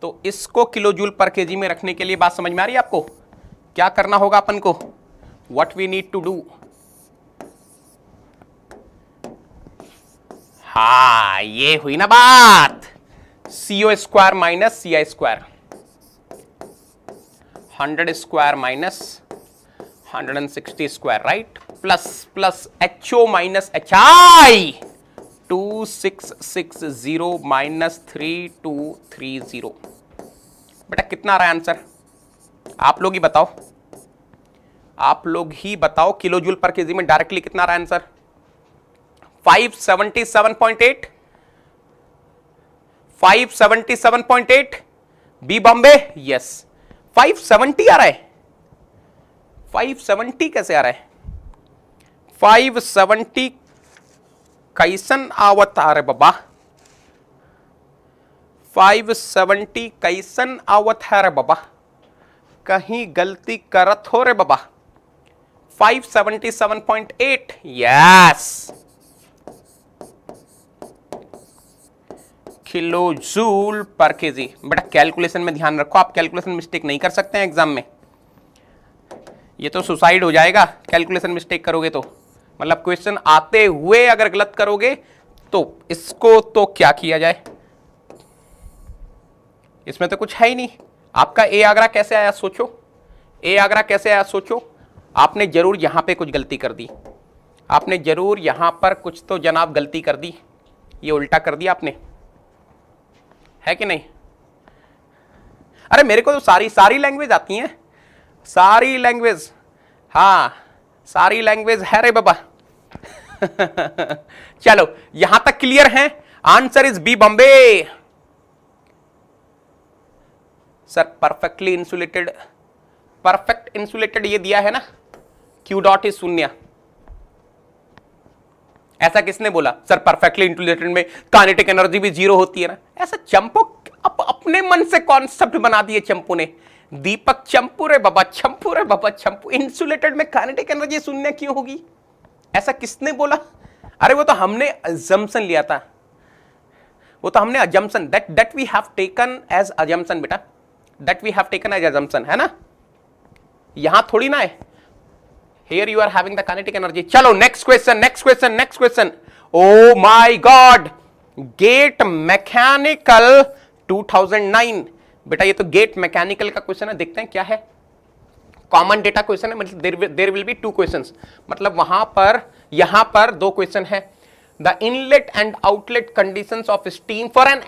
तो इसको किलो जूल पर केजी में रखने के लिए बात समझ में आ रही है आपको? क्या करना होगा अपन को? What we need to do? हाँ, ये हुई ना बात. CO square minus CI square. 100 square minus 160 square, right, plus HO minus HI 2660 minus 3230। बेटा कितना आ रहा है आंसर? आप लोग ही बताओ, आप लोग ही बताओ, किलो जूल पर केजी में डायरेक्टली कितना आ रहा है आंसर? 577.8, 577.8। बी बॉम्बे, यस 570 आ रहा है। 570 कैसे आ रहा है? 570 कैसन आवत आ रहे बाबा? 570 कैसन आवत है रे बाबा? कहीं गलती करत हो रे बाबा? 577.8, yes, kilo joule per KG. बेटा कैलकुलेशन में ध्यान रखो, आप कैलकुलेशन मिस्टेक नहीं कर सकते हैं एग्जाम में, ये तो सुसाइड हो जाएगा कैलकुलेशन मिस्टेक करोगे तो। मतलब क्वेश्चन आते हुए अगर गलत करोगे तो इसको तो क्या किया जाए, इसमें तो कुछ है ही नहीं। आपका ए आगरा कैसे आया सोचो, ए आगरा कैसे आया सोचो। आपने जरूर यहां पे कुछ गलती कर दी, आपने जरूर यहां पर कुछ तो जनाब गलती कर दी, ये उल्टा कर दिया आपने, है कि नहीं? अरे मेरे को तो सारी लैंग्वेज आती हैं, सारी लैंग्वेज, हाँ सारी लैंग्वेज है रे बाबा। चलो यहां तक क्लियर है? Answer is B Bombay. Sir perfectly insulated, perfect insulated ये दिया है ना, क्यू डॉट इज शून्य। ऐसा किसने बोला? सर परफेक्टली इंसुलेटेड में काइनेटिक एनर्जी भी जीरो होती है ना। ऐसा चंपू अपने मन से कॉन्सेप्ट बना दिए चंपू ने, दीपक चंपू रे बाबा, चंपू रे बाबा चंपू। इंसुलेटेड में काइनेटिक एनर्जी शून्य क्यों होगी? ऐसा किसने बोला? अरे वो तो हमने अजम्पशन लिया था, वो तो हमने assumption that we have taken as assumption बेटा, that we have taken as assumption, है ना? यहां थोड़ी ना है, here you are having the kinetic energy। चलो next question, next question, next question. Oh my god, GATE mechanical 2009। बेटा ये तो गेट मैकेनिकल का क्वेश्चन है, देखते हैं क्या है। कॉमन डेटा क्वेश्चन है, मतलब देर विल बी 2 क्वेश्चंस, मतलब वहां पर यहां पर 2 क्वेश्चन है। The inlet and outlet conditions of steam for an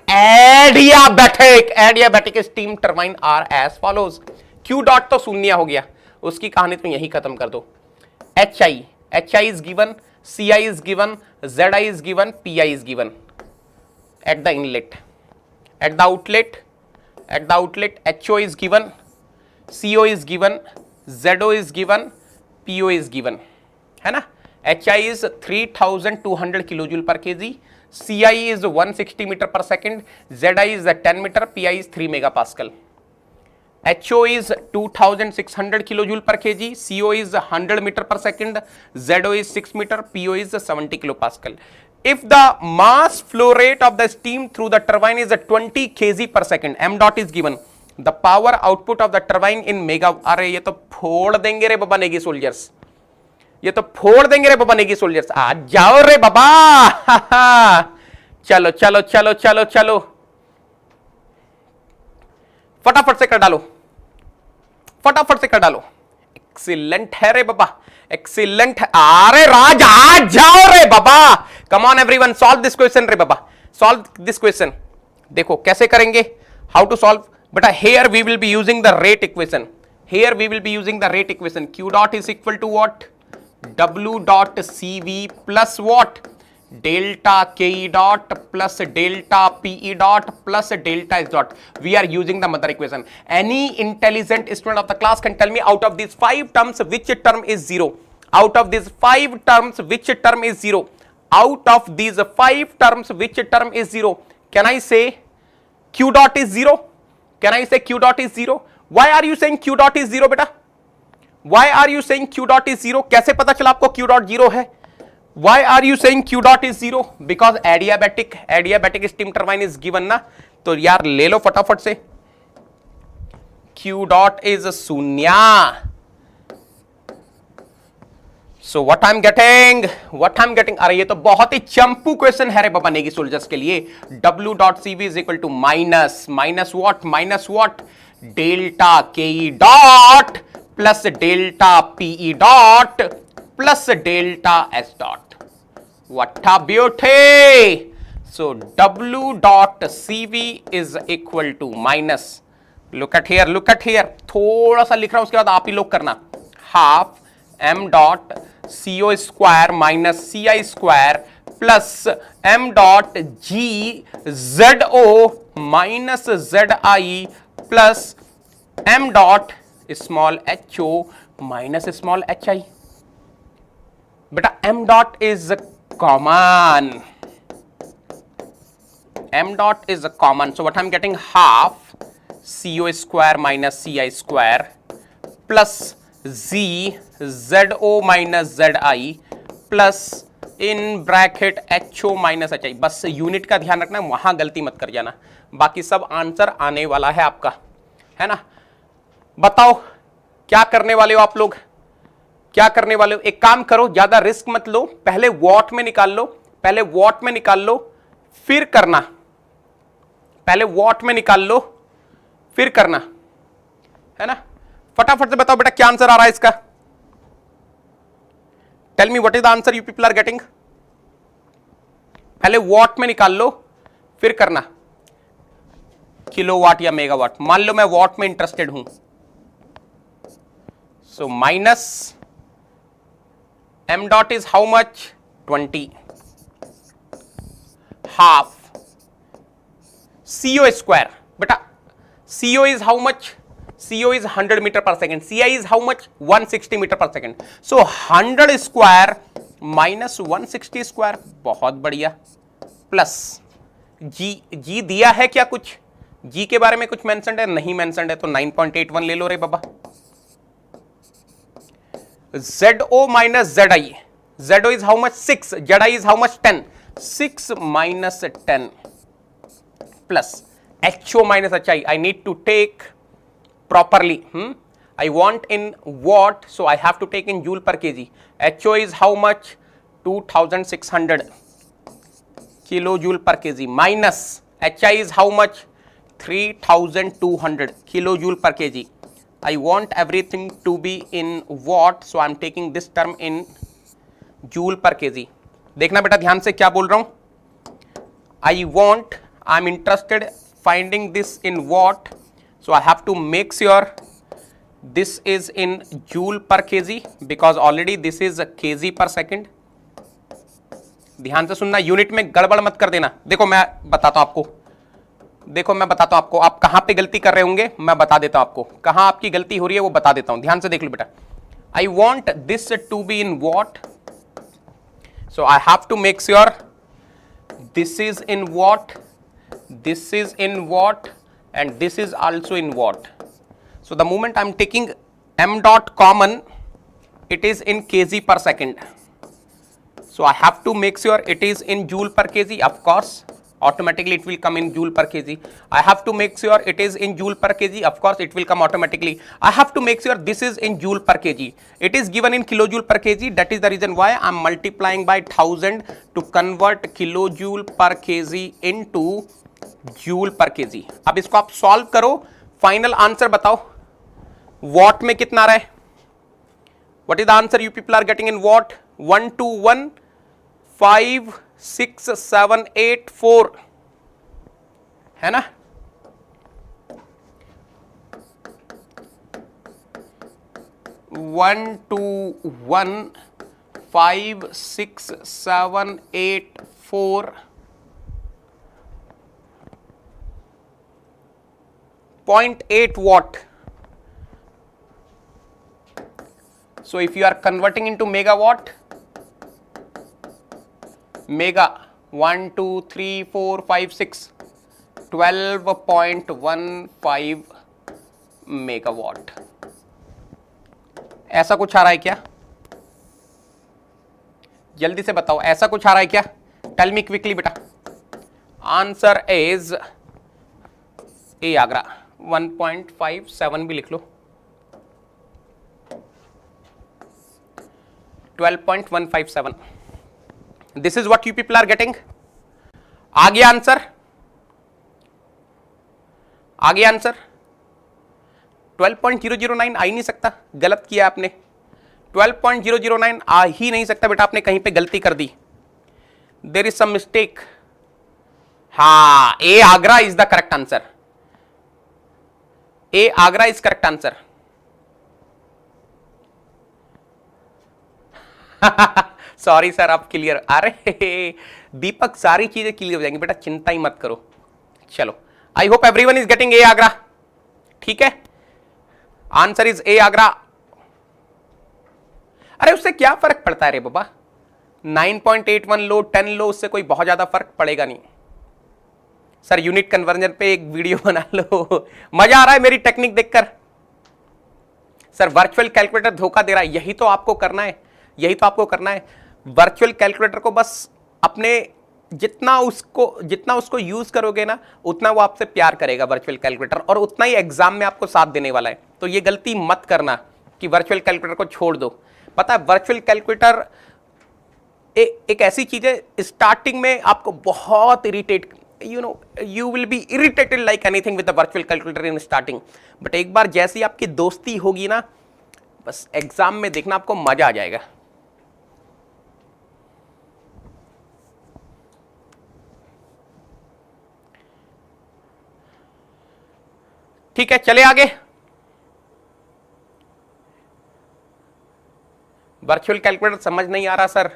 adiabatic steam turbine are as follows. Q dot तो शून्य हो गया, उसकी कहानी तो यही खत्म कर दो। HI is given, CI is given, ZI is given, PI is given at the inlet, at the outlet HO is given, CO is given, ZO is given, PO is given, है ना? HI is 3200 किलोजूल पर केजी, CI is 160 मीटर पर second, ZI is 10 metre, PI is 3 mega pascal. HO is 2600 kilojule per kg, CO is 100 meter per second, ZO is 6 meter, PO is 70 kilopascal. If the mass flow rate of the steam through the turbine is 20 kg per second, m dot is given. The power output of the turbine in mega। अरे ये तो फोड़ देंगे रे बाबा नेगी सोल्जर्स, ये तो फोड़ देंगे रे बाबा नेगी सोल्जर्स। आ जाओ रे बाबा। चलो चलो चलो चलो चलो फटाफट से कर डालो, फटाफट से कर डालो। एक्सीलेंट है रे बाबा, एक्सीलेंट है। अरे राज आ जाओ रे बाबा। Come on everyone, solve this question रे बाबा, सॉल्व दिस क्वेश्चन। देखो कैसे करेंगे, हाउ टू सॉल्व बेटा। Here we will be using the rate equation, here we will be using the rate equation. Q dot is equal to what? W dot CV plus what? Delta KE dot plus delta PE dot plus delta S dot. We are using the mother equation. Any intelligent student of the class can tell me out of these 5 terms which term is 0. Out of these 5 terms which term is 0. Out of these 5 terms which term is 0. Can I say Q dot is 0? Can I say Q dot is 0? Why are you saying Q dot is 0 बेटा? Why are you saying Q dot is 0? कैसे पता चला आपको Q dot 0 है? Why are you saying Q dot is 0? Because adiabatic steam turbine is given ना, तो यार ले लो फटाफट से। Q dot is शून्य, so what I am getting, अरे ये तो बहुत ही चंपू क्वेश्चन है रे बाबा नेगी सोल्जर्स के लिए। W.CV is equal to minus what delta KE dot plus delta PE dot plus delta S dot. What a beauty. So W.CV is equal to minus, look at here, थोड़ा सा लिख रहा हूं उसके बाद आप ही लोग करना, half m dot CO square minus CI square plus m dot G ZO minus ZI plus m dot small HO minus small HI। बेटा m dot is common, m dot is a common, so what I'm getting half CO square minus CI square plus Z ZO minus ZI plus in bracket HO minus HI। बस यूनिट का ध्यान रखना, वहां गलती मत कर जाना, बाकी सब आंसर आने वाला है आपका, है ना। बताओ क्या करने वाले हो आप लोग, क्या करने वाले हो? एक काम करो, ज्यादा रिस्क मत लो, पहले वॉट में निकाल लो, फिर करना, पहले वॉट में निकाल लो फिर करना, है ना। फटाफट से बताओ बेटा क्या आंसर आ रहा है इसका। Tell me what is the answer you people are getting. पहले वॉट में निकाल लो फिर करना, किलोवाट या मेगावाट। मान लो मैं वॉट में इंटरेस्टेड हूं, so minus m dot is how much 20 half CO square, बेटा CO is how much? CO is 100 meter per second, CI is how much? 160 meter per second, so 100 square minus 160 square, बहुत बढ़िया, प्लस G दिया है क्या कुछ? G के बारे में कुछ मेंशन है? नहीं मेंशन है, तो 9.81 ले लो रे बाबा। ZO minus ZI, ZO is how much? 6, ZI is how much? 10, 6 minus 10 plus HO minus HI, I need to take properly, I want in watt, so I have to take in joule per kg. HO is how much? 2600 kilojoule per kg minus HI is how much? 3200 kilojoule per kg. I want everything to be in watt, so I am taking this term in joule per kg. देखना बेटा ध्यान से क्या बोल रहा हूं। I'm interested finding this in watt, so I have to make sure this is in joule per kg because already this is a kg per second। ध्यान से सुनना, यूनिट में गड़बड़ मत कर देना। देखो मैं बताता हूं आपको, आप कहां पे गलती कर रहे होंगे मैं बता देता हूं आपको, कहां आपकी गलती हो रही है वो बता देता हूं, ध्यान से देख लो बेटा। I want this to be in watt, so I have to make sure this is in watt, this is in watt and this is also in watt. So the moment I am taking m dot common, it is in kg per second, so I have to make sure it is in joule per kg, of course automatically it will come in joule per kg. I have to make sure it is in joule per kg, of course it will come automatically. I have to make sure this is in joule per kg, it is given in kilojoule per kg, that is the reason why I am multiplying by 1000 to convert kilojoule per kg into joule per KG. अब इसको आप सॉल्व करो, फाइनल आंसर बताओ वॉट में कितना आ रहा है। What is the answer you people are getting in watt? 1215678 है ना। One two one 5 6 7 8 4 0.8 watt. So if you are converting into megawatt, mega 1 2 3 4 5 6 12.15 megawatt, ऐसा कुछ आ रहा है क्या? जल्दी से बताओ, ऐसा कुछ आ रहा है क्या? टेल मी क्विकली बेटा। आंसर इज ए आगरा, 1.57 भी लिख लो। 12.157. This is what you people are getting. आ गया आंसर, आ गया आंसर। 12.009 आ ही नहीं सकता, गलत किया आपने। 12.009 आ ही नहीं सकता बेटा, आपने कहीं पे गलती कर दी। There is some mistake. हाँ, A Agra is the correct answer. A Agra is correct answer. Sorry sir, आप क्लियर। अरे दीपक, सारी चीजें क्लियर हो जाएंगी बेटा, चिंता ही मत करो। चलो, I hope everyone is getting a Agra. ठीक है, आंसर इज ए आगरा। अरे उससे क्या फर्क पड़ता है रे बाबा, 9.81 लो 10 लो, उससे कोई बहुत ज्यादा फर्क पड़ेगा नहीं। सर यूनिट कन्वर्जन पे एक वीडियो बना लो। मजा आ रहा है मेरी टेक्निक देखकर। सर वर्चुअल कैलकुलेटर धोखा दे रहा है, यही तो आपको करना है, यही तो आपको करना है। वर्चुअल कैलकुलेटर को बस अपने जितना उसको यूज करोगे ना, उतना वो आपसे प्यार करेगा वर्चुअल कैलकुलेटर, और उतना ही एग्जाम में आपको साथ देने वाला है। तो ये गलती मत करना कि वर्चुअल कैलकुलेटर को छोड़ दो। पता है वर्चुअल कैलकुलेटर एक ऐसी चीज है, स्टार्टिंग में आपको बहुत irritate, you will be irritated like anything with the virtual calculator in starting, but एक बार जैसी आपकी दोस्ती होगी ना, बस एग्जाम में देखना आपको मजा आ जाएगा। ठीक है, चले आगे। वर्चुअल कैलकुलेटर समझ नहीं आ रहा सर,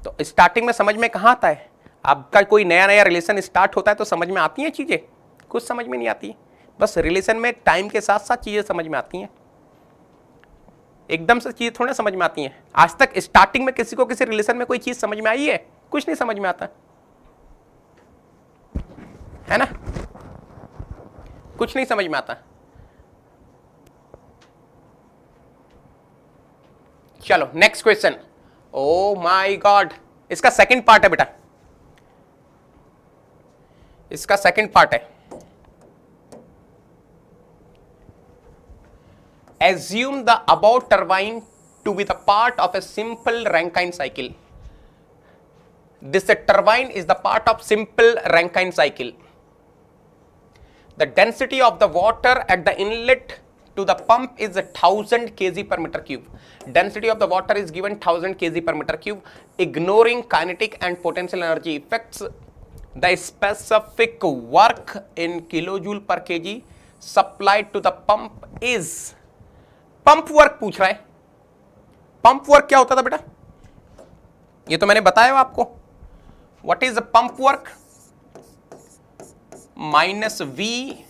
तो स्टार्टिंग में समझ में कहां आता है? आपका कोई नया नया रिलेशन स्टार्ट होता है तो समझ में आती हैं चीजें, कुछ समझ में नहीं आती। बस रिलेशन में टाइम के साथ साथ चीजें समझ में आती हैं, एकदम से चीजें थोड़ा समझ में आती हैं। आज तक स्टार्टिंग में किसी को किसी रिलेशन में कोई चीज समझ में आई है? कुछ नहीं समझ में आता है ना, कुछ नहीं समझ में आता। चलो next question. Oh my God, इसका सेकंड पार्ट है बेटा, इसका सेकंड पार्ट है। Assume the above turbine to be the part of a simple Rankine cycle. This turbine is the part of simple Rankine cycle. The density of the water at the inlet to the pump is 1000 kg per meter cube. Density of the water is given 1000 kg per meter cube. Ignoring kinetic and potential energy effects, the specific work in kilojoule per kg supplied to the pump is. Pump work पूछ रहा है। पंप वर्क क्या होता था बेटा? ये तो मैंने बताया आपको। What is pump work? Minus v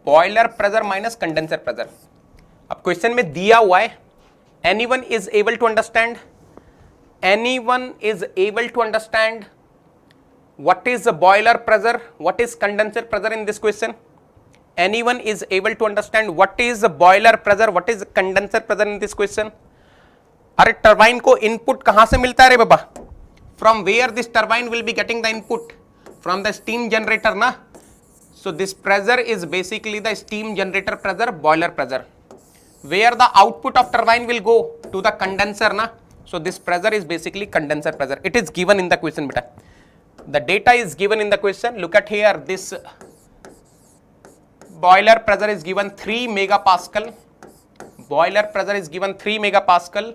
boiler pressure minus condenser pressure. अब क्वेश्चन में दिया हुआ है, anyone is able to understand, anyone is able to understand what is boiler pressure, what is condenser pressure in this question? Anyone is able to understand what is the boiler pressure, what is condenser pressure in this question? अरे टरबाइन को इनपुट कहां से मिलता है रे बाबा? From where this turbine will be getting the input? From the steam generator ना? So this pressure is basically the steam generator pressure, boiler pressure. Where the output of turbine will go? To the condenser ना? So this pressure is basically condenser pressure. It is given in the question beta. The data is given in the question. Look at here, this boiler pressure is given 3 megapascal. Boiler pressure is given 3 megapascal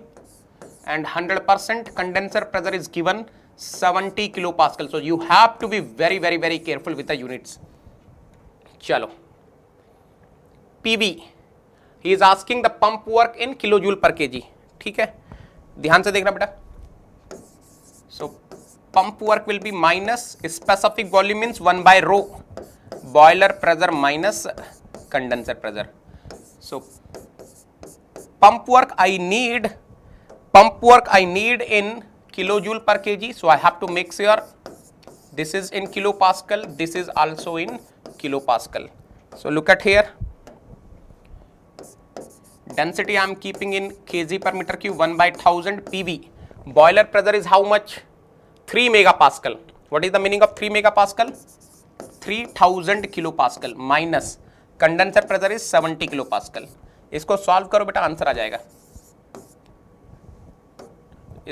and 100% condenser pressure is given 70 kilopascal. So you have to be very very very careful with the units. चलो, PV, he is asking the pump work in kilojoule per kg. ठीक है, ध्यान से देखना बेटा। So pump work will be minus specific volume means 1 by rho boiler pressure minus condenser pressure. So pump work I need in kilojoule per kg. So I have to make sure this is in kilopascal, this is also in kilopascal. So look at here, density I am keeping in kg per meter cube 1 by 1000. PV, boiler pressure is how much? 3 megapascal. What is the meaning of 3 megapascal? 3000 kilopascal minus condenser pressure is 70 kilopascal. इसको सॉल्व करो बेटा, आंसर आ जाएगा।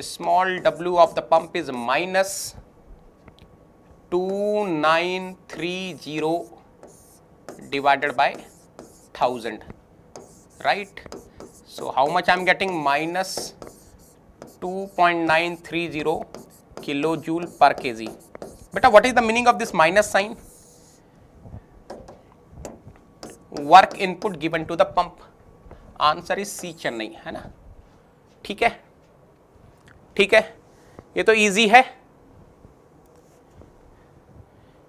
Small w of the pump is -2930 divided by 1000, right? So how much I'm getting? -2.930 kilojoule per kg. Beta, what is the meaning of this minus sign? Work input given to the pump. Answer is C, Chennai, है ना? ठीक है, ठीक है, ये तो इजी है,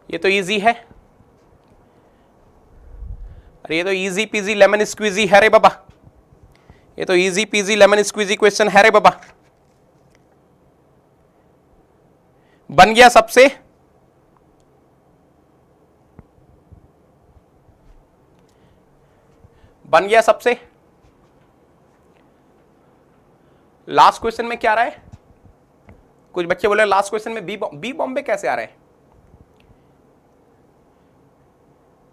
ये तो इजी है, अरे ये तो इजी पीजी लेमन स्क्वीजी है रे बाबा, ये तो easy peasy lemon squeezy question है रे बाबा। बन गया सबसे? बन गया सबसे? लास्ट क्वेश्चन में क्या आ रहा है? कुछ बच्चे बोले लास्ट क्वेश्चन में बी बॉम्बे कैसे आ रहा है?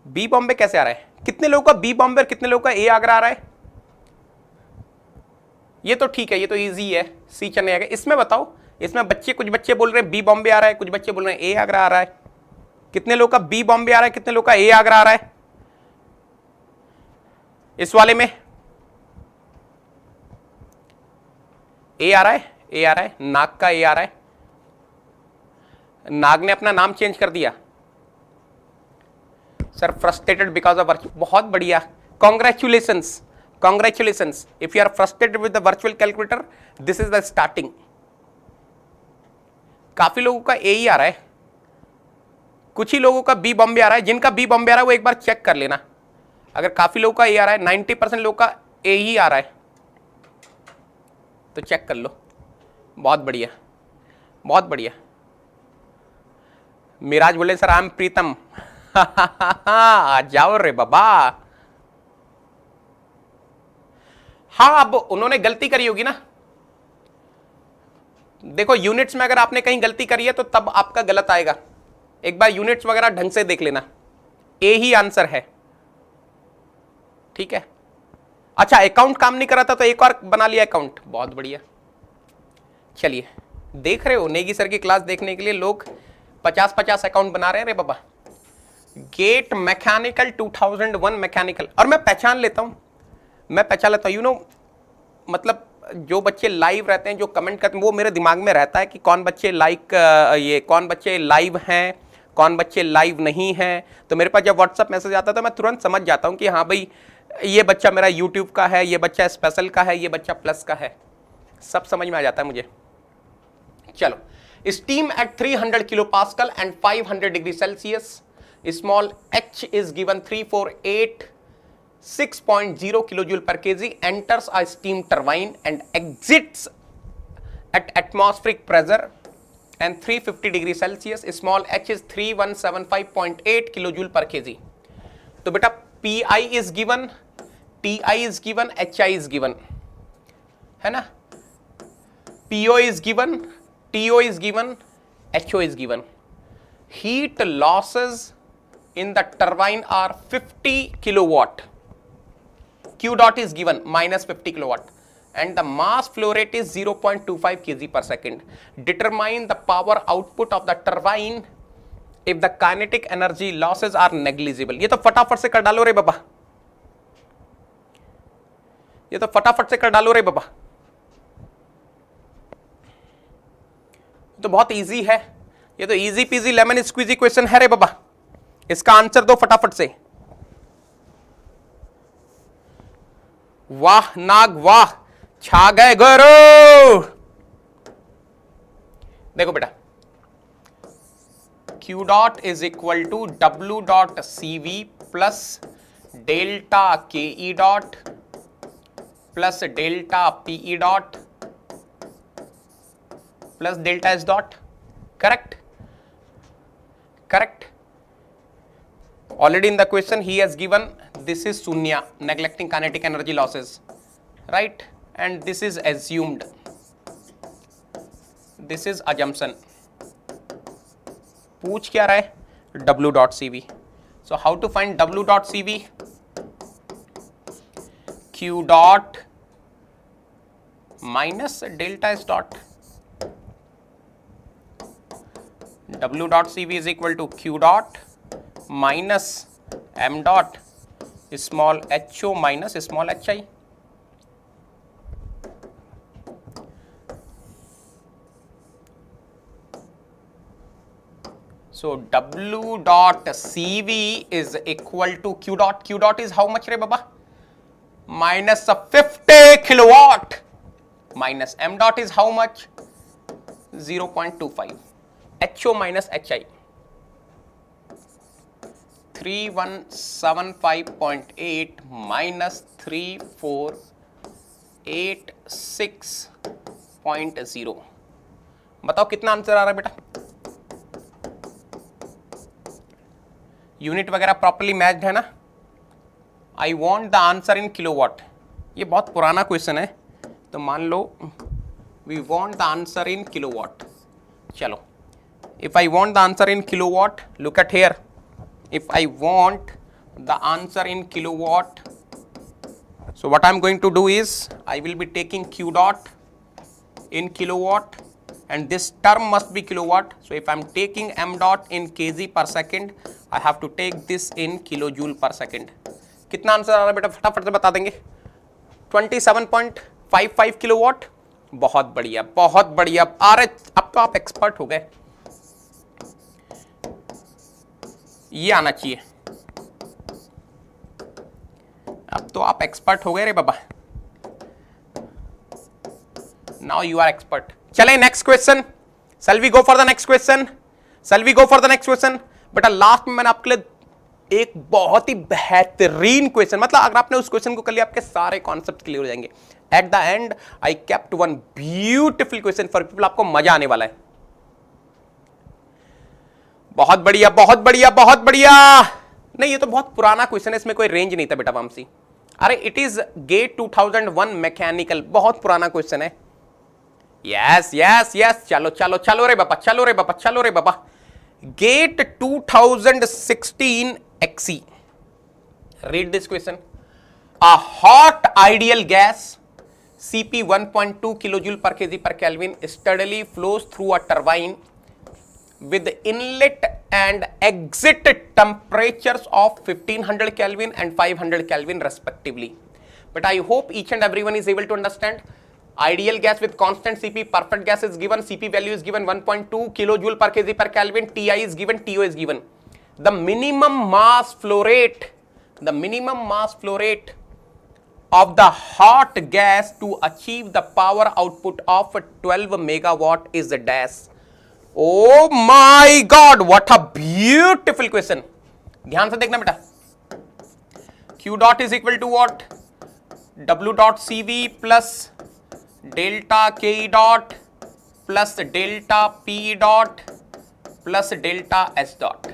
बी बॉम्बे कैसे आ रहा है? कितने लोगों का बी बॉम्बे और कितने लोगों का ए आगरा आ रहा है? ये तो ठीक है, ये तो इजी है, सी चेन्नई आ गया। इसमें बताओ, इसमें बच्चे, कुछ बच्चे बोल रहे हैं बी बॉम्बे आ रहा है, कुछ बच्चे बोल रहे हैं ए आगरा आ रहा है। कितने लोगों का बी बॉम्बे आ रहा है, कितने लोगों का ए आगरा आ रहा है इस वाले में? ए आ रहा है, ए आ रहा है, नाग का ए आ रहा है। नाग ने अपना नाम चेंज कर दिया sir, frustrated because of virtual. बहुत बढ़िया, congratulations, congratulations. If you are frustrated with the virtual calculator, this is the starting. काफी लोगों का ए ही आ रहा है, कुछ ही लोगों का बी बॉम्बे आ रहा है। जिनका बी बॉम्बे आ रहा है वो एक बार चेक कर लेना। अगर काफी लोगों का ए आ रहा है, 90% लोगों का ए ही आ रहा है, तो चेक कर लो। बहुत बढ़िया, बहुत बढ़िया। मिराज बोले सर आई एम प्रीतम। आ जाओ रे बाबा। हाँ, अब उन्होंने गलती करी होगी ना। देखो यूनिट्स में अगर आपने कहीं गलती करी है तो तब आपका गलत आएगा। एक बार यूनिट्स वगैरह ढंग से देख लेना, ए ही आंसर है, ठीक है। अच्छा, अकाउंट काम नहीं कर रहा था तो एक और बना लिया अकाउंट, बहुत बढ़िया। चलिए, देख रहे हो नेगी सर की क्लास देखने के लिए लोग 50-50 अकाउंट बना रहे हैं रे बाबा। गेट मैकेनिकल 2001 मैकेनिकल, और मैं पहचान लेता हूं, मैं पहचान लेता हूं, यू नो, मतलब जो बच्चे लाइव रहते हैं, जो कमेंट करते हैं, वो मेरे दिमाग में रहता है कि कौन बच्चे कौन बच्चे लाइव हैं, कौन बच्चे लाइव नहीं हैं। तो मेरे पास जब व्हाट्सअप मैसेज आता है तो मैं तुरंत समझ जाता हूं कि हाँ भाई, ये बच्चा मेरा यूट्यूब का है, ये बच्चा स्पेशल का है, ये बच्चा प्लस का है, सब समझ में आ जाता है मुझे। चलो, steam eight 300 kilo pascal and 500 degree Celsius, small h is given 3486.0 kilojoule per kg, enters a steam turbine and exits at atmospheric pressure and 350 degree Celsius, small h is 3175.8 kilojoule per kg. तो बेटा pi is given, ti is given, hi is given, है ना? po is given, to is given, ho is given. Heat losses in the turbine are 50 kilowatt. Q dot is given -50 kilowatt and the mass flow rate is 0.25 kg per second. Determine the power output of the turbine if the kinetic energy losses are negligible. ये तो फटाफट से कर डालो रे बाबा, ये तो फटाफट से कर डालो रे बाबा, तो बहुत इजी है, ये तो easy peasy lemon squeezy question है रे बाबा। इसका आंसर दो फटाफट से। वाह नाग वाह, छा गए गुरु। देखो बेटा, Q dot is equal to W dot CV plus delta KE dot plus delta PE dot plus delta S dot. Correct, correct. Already in the question he has given this is shunya, neglecting kinetic energy losses, right? And this is assumed, this is assumption. पूछ क्या रहा है? W dot CV. So how to find W dot CV? Q dot minus delta S dot, W dot CV is equal to Q dot minus M dot small ho minus small hi. So W dot CV is equal to Q dot. Q dot is how much, re baba? Minus 50 kilowatt. Minus M dot is how much? 0.25. HO minus HI. 3175.8 minus 3486.0. बताओ कितना आंसर आ रहा है बेटा? यूनिट वगैरह प्रॉपर्ली मैच्ड है ना? I want the answer in kilowatt. ये बहुत पुराना क्वेश्चन है, तो मान लो we want the answer in kilowatt. चलो, if I want the answer in kilowatt, look at here. If I want the answer in kilowatt, so what I am going to do is I will be taking Q dot in kilowatt and this term must be kilowatt. So if I am taking M dot in kg per second, I have to take this in kilojoule per second. कितना आंसर आ रहा है बेटा? फटाफट से बता देंगे. 27.55 किलोवाट. बहुत बढ़िया, बहुत बढ़िया. अरे अब तो आप एक्सपर्ट हो गए. ये आना चाहिए. अब तो आप एक्सपर्ट हो गए रे बाबा. Now you are expert. चले next question. Shall we go for the next question? Shall we go for the next question? बेटा लास्ट में मैंने आपके लिए एक बहुत ही बेहतरीन क्वेश्चन, मतलब अगर आपने उस क्वेश्चन को कर लिया आपके सारे कॉन्सेप्ट क्लियर हो जाएंगे. At the and I kept one beautiful question for people. आपको मजा आने वाला है. बहुत बढ़िया, बहुत बढ़िया, बहुत बढ़िया. नहीं, ये तो बहुत पुराना क्वेश्चन है, इसमें कोई रेंज नहीं था बेटा वामसी. अरे इट इज गेट 2001 मैकेनिकल. बहुत पुराना क्वेश्चन है. Yes yes yes. चलो चलो चलो रे बाबा, चलो रे बाबा, चलो रे बाबा. GATE 2016 XE. Read this question. A hot ideal gas CP 1.2 kilojoule per kg per Kelvin steadily flows through a turbine with inlet and exit temperatures of 1500 Kelvin and 500 Kelvin respectively. But I hope each and everyone is able to understand. Ideal gas with constant CP, perfect gas is given, CP value is given 1.2 kilojoule per kg per Kelvin, TI is given, TO is given. The minimum mass flow rate of the hot gas to achieve the power output of 12 megawatt is the dash. Oh my God, what a beautiful question. ध्यान से देखना बेटा. Q dot is equal to what? W dot CV plus delta K dot plus delta P dot plus delta S dot.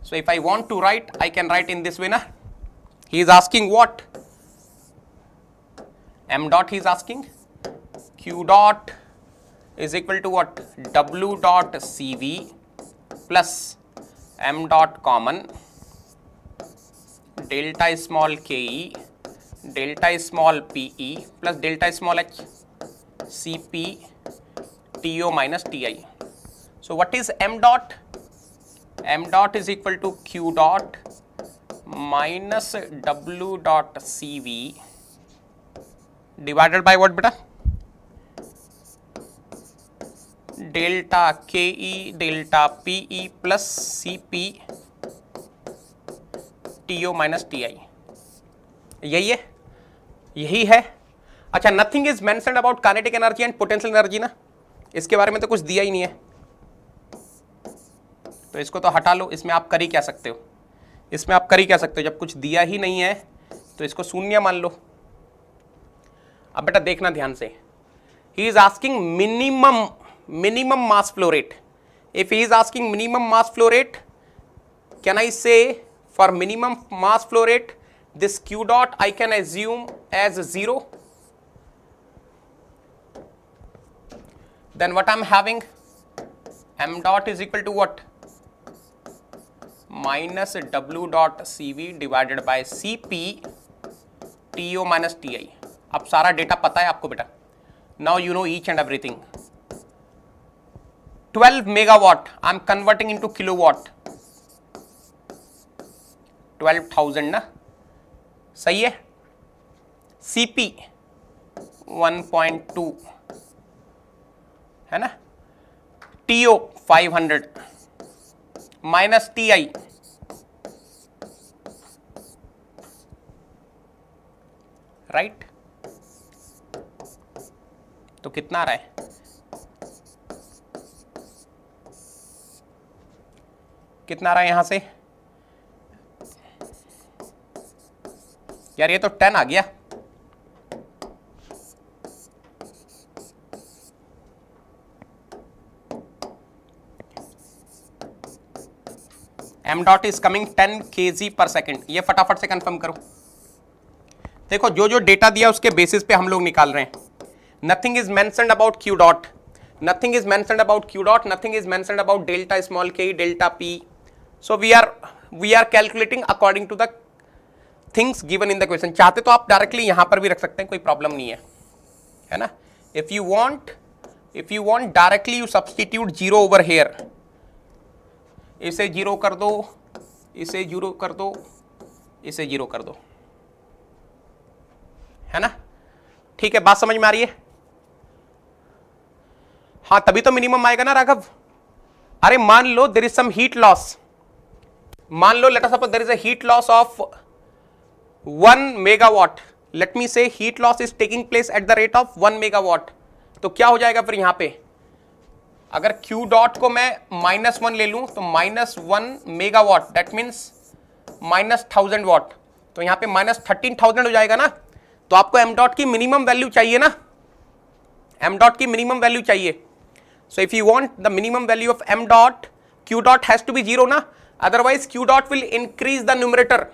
So if I want to write, I can write in this way na. He is asking what? M dot he is asking. Q dot is equal to what? W dot CV plus M dot common delta small ke delta small pe plus delta small h Cp To minus Ti. So what is M dot? M dot is equal to Q dot minus W dot CV divided by what beta? Delta KE delta PE plus CP TO minus TI. यही है, यही है. अच्छा, nothing is mentioned about kinetic energy and potential energy ना. इसके बारे में तो कुछ दिया ही नहीं है, तो इसको तो हटा लो. इसमें आप कर ही क्या सकते हो? इसमें आप कर ही क्या सकते हो? जब कुछ दिया ही नहीं है तो इसको शून्य मान लो. अब बेटा देखना ध्यान से. ही is asking minimum mass flow rate. If he is asking minimum mass flow rate, can I say for minimum mass flow rate this Q dot I can assume as 0? Then what I am having? M dot is equal to what? Minus W dot CV divided by CP TO minus TI. अब सारा डेटा पता है आपको बेटा. Now you know each and everything. 12 megawatt, I'm converting into kilowatt, 12,000 ना, सही है। CP 1.2 है ना, TO 500 माइनस TI राइट, तो कितना आ रहा है, कितना आ रहा है यहां से यार, ये तो 10 आ गया। m dot is coming 10 kg पर सेकेंड, ये फटाफट से कंफर्म करो। देखो जो जो डेटा दिया उसके बेसिस पे हम लोग निकाल रहे हैं। Nothing is mentioned about q dot, nothing is mentioned about q dot, nothing is mentioned about delta small k, delta p, so we are calculating according to the things given in the question. चाहते तो आप डायरेक्टली यहां पर भी रख सकते हैं, कोई प्रॉब्लम नहीं है ना। If you want directly you substitute 0 over here, इसे 0 कर दो, इसे 0 कर दो, इसे 0 कर दो, है ना, ठीक है, बात समझ में आ रही है। हाँ तभी तो मिनिमम आएगा ना राघव। अरे मान लो there is some heat loss, मान लो late us suppose there is a heat loss of 1 megawatt, let me से heat loss is taking place at the rate of 1 megawatt, तो क्या हो जाएगा फिर यहां पे, अगर Q डॉट को मैं -1 ले लूं तो -1 मेगावाट, दैट मीन्स -1000 वाट, तो यहां पे -13,000 हो जाएगा ना। तो आपको m डॉट की मिनिमम वैल्यू चाहिए ना, m डॉट की मिनिमम वैल्यू चाहिए। So if you want the minimum value of m dot, Q dot has to be 0 ना, otherwise Q dot will increase the numerator.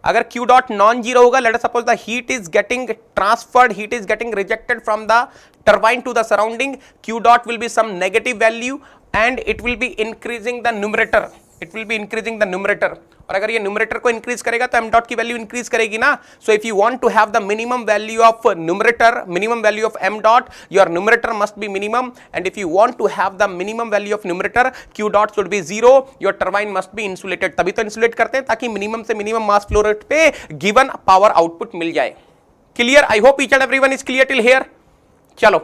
अगर Q डॉट नॉन जीरो होगा, let us suppose the heat is getting transferred, heat is getting rejected from the turbine to the surrounding, Q dot will be some negative value and it will be increasing the numerator, it will be increasing the numerator, और अगर ये numerator को increase करेगा तो m dot की value increase करेगी ना। so if you want to have the minimum value of numerator, minimum value of m dot, your numerator must be minimum, and if you want to have the minimum value of numerator, Q dot should be 0, your turbine must be insulated, तभी तो insulate करते हैं ताकि minimum से minimum mass flow rate पे given power output मिल जाए। clear? I hope each and everyone is clear till here। चलो,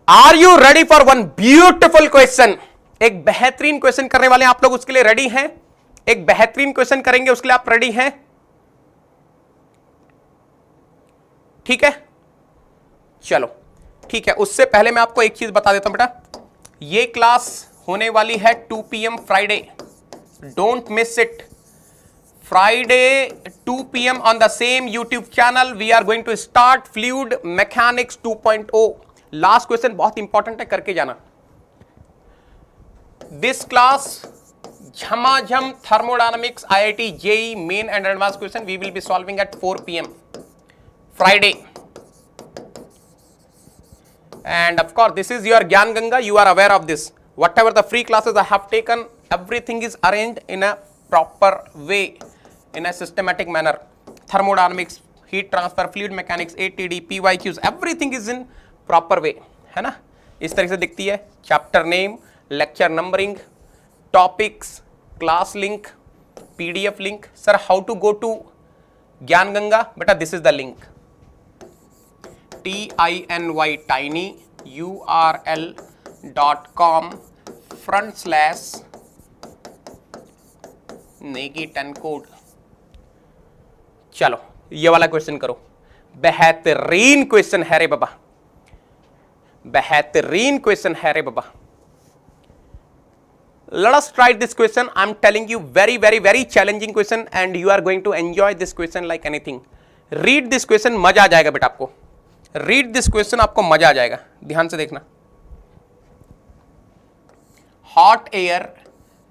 are you ready for one beautiful question, एक बेहतरीन क्वेश्चन करने वाले आप लोग, उसके लिए रेडी हैं? एक बेहतरीन क्वेश्चन करेंगे, उसके लिए आप रेडी हैं? ठीक है, चलो ठीक है। उससे पहले मैं आपको एक चीज बता देता हूं बेटा, ये क्लास होने वाली है 2 PM Friday, don't miss it. Friday 2 PM on the same YouTube channel we are going to start fluid mechanics 2.0। Last question बहुत इंपॉर्टेंट है, करके जाना। दिस क्लास झमाझम thermodynamics IIT JEE main and advance question we will be solving at 4 PM Friday, and of course this is your Gyan Ganga, you are aware of this, whatever the free classes I have taken, everything is arranged in a proper way, in a systematic manner। thermodynamics, heat transfer, fluid mechanics, ATD, PYQs, everything is in proper way, है ना। इस तरह से दिखती है chapter name, lecture numbering, topics, class link, PDF link. Sir how to go to Gyan Ganga? बेटा this is the link, TINY tiny url.com/Negi 10 code. चलो ये वाला क्वेश्चन करो, बेहतरीन क्वेश्चन है रे बाबा, बेहतरीन क्वेश्चन है रे बाबा। Let us try this question. I'm telling you very very very challenging question and you are going to enjoy this question like anything। Read this question, मजा आ जाएगा बेटा आपको। Read this question, आपको मजा आ जाएगा, ध्यान से देखना। Hot air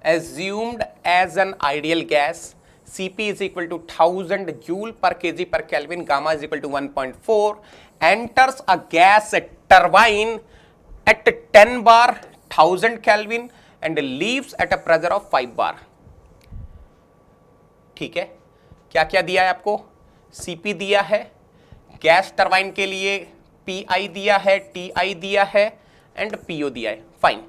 assumed as an ideal gas, Cp is equal to 1000 joule per kg per Kelvin, gamma is equal to 1.4, enters a gas turbine at 10 bar 1000 Kelvin and leaves at a pressure of 5 bar। ठीक है, क्या क्या दिया है आपको? Cp दिया है, गैस टरबाइन के लिए Pi दिया है, Ti दिया है एंड PO दिया है। Fine,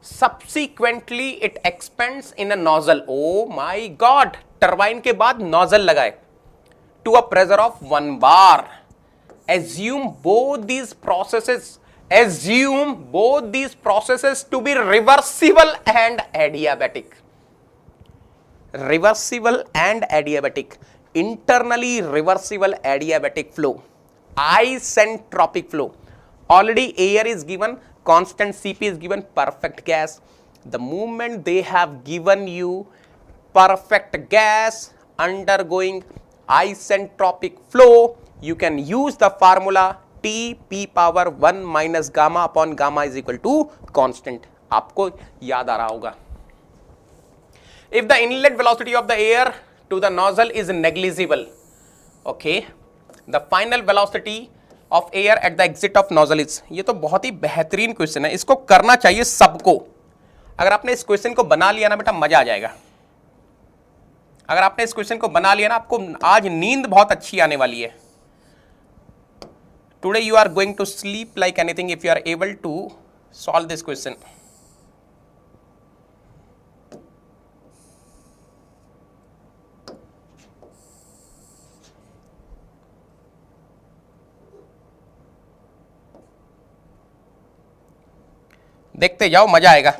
subsequently it expands in a nozzle. Oh my god, turbine के बाद नोजल लगाए to a pressure of 1 bar. Assume both these processes to be reversible and adiabatic. Reversible and adiabatic, internally reversible adiabatic flow, isentropic flow. Already air is given, constant Cp is given, perfect gas. The moment they have given you perfect gas undergoing isentropic flow, you can use the formula T p power 1 minus gamma upon gamma is equal to constant. आपको याद आ रहा होगा. If the inlet velocity of the air to the nozzle is negligible, okay, the final velocity of air at the exit of nozzle is. ये तो बहुत ही बेहतरीन क्वेश्चन है, इसको करना चाहिए सबको. अगर आपने इस क्वेश्चन को बना लिया ना बेटा, मजा आ जाएगा. अगर आपने इस क्वेश्चन को बना लिया ना, आपको आज नींद बहुत अच्छी आने वाली है. Today you are going to sleep like anything if you are able to solve this question. देखते जाओ, मजा आएगा.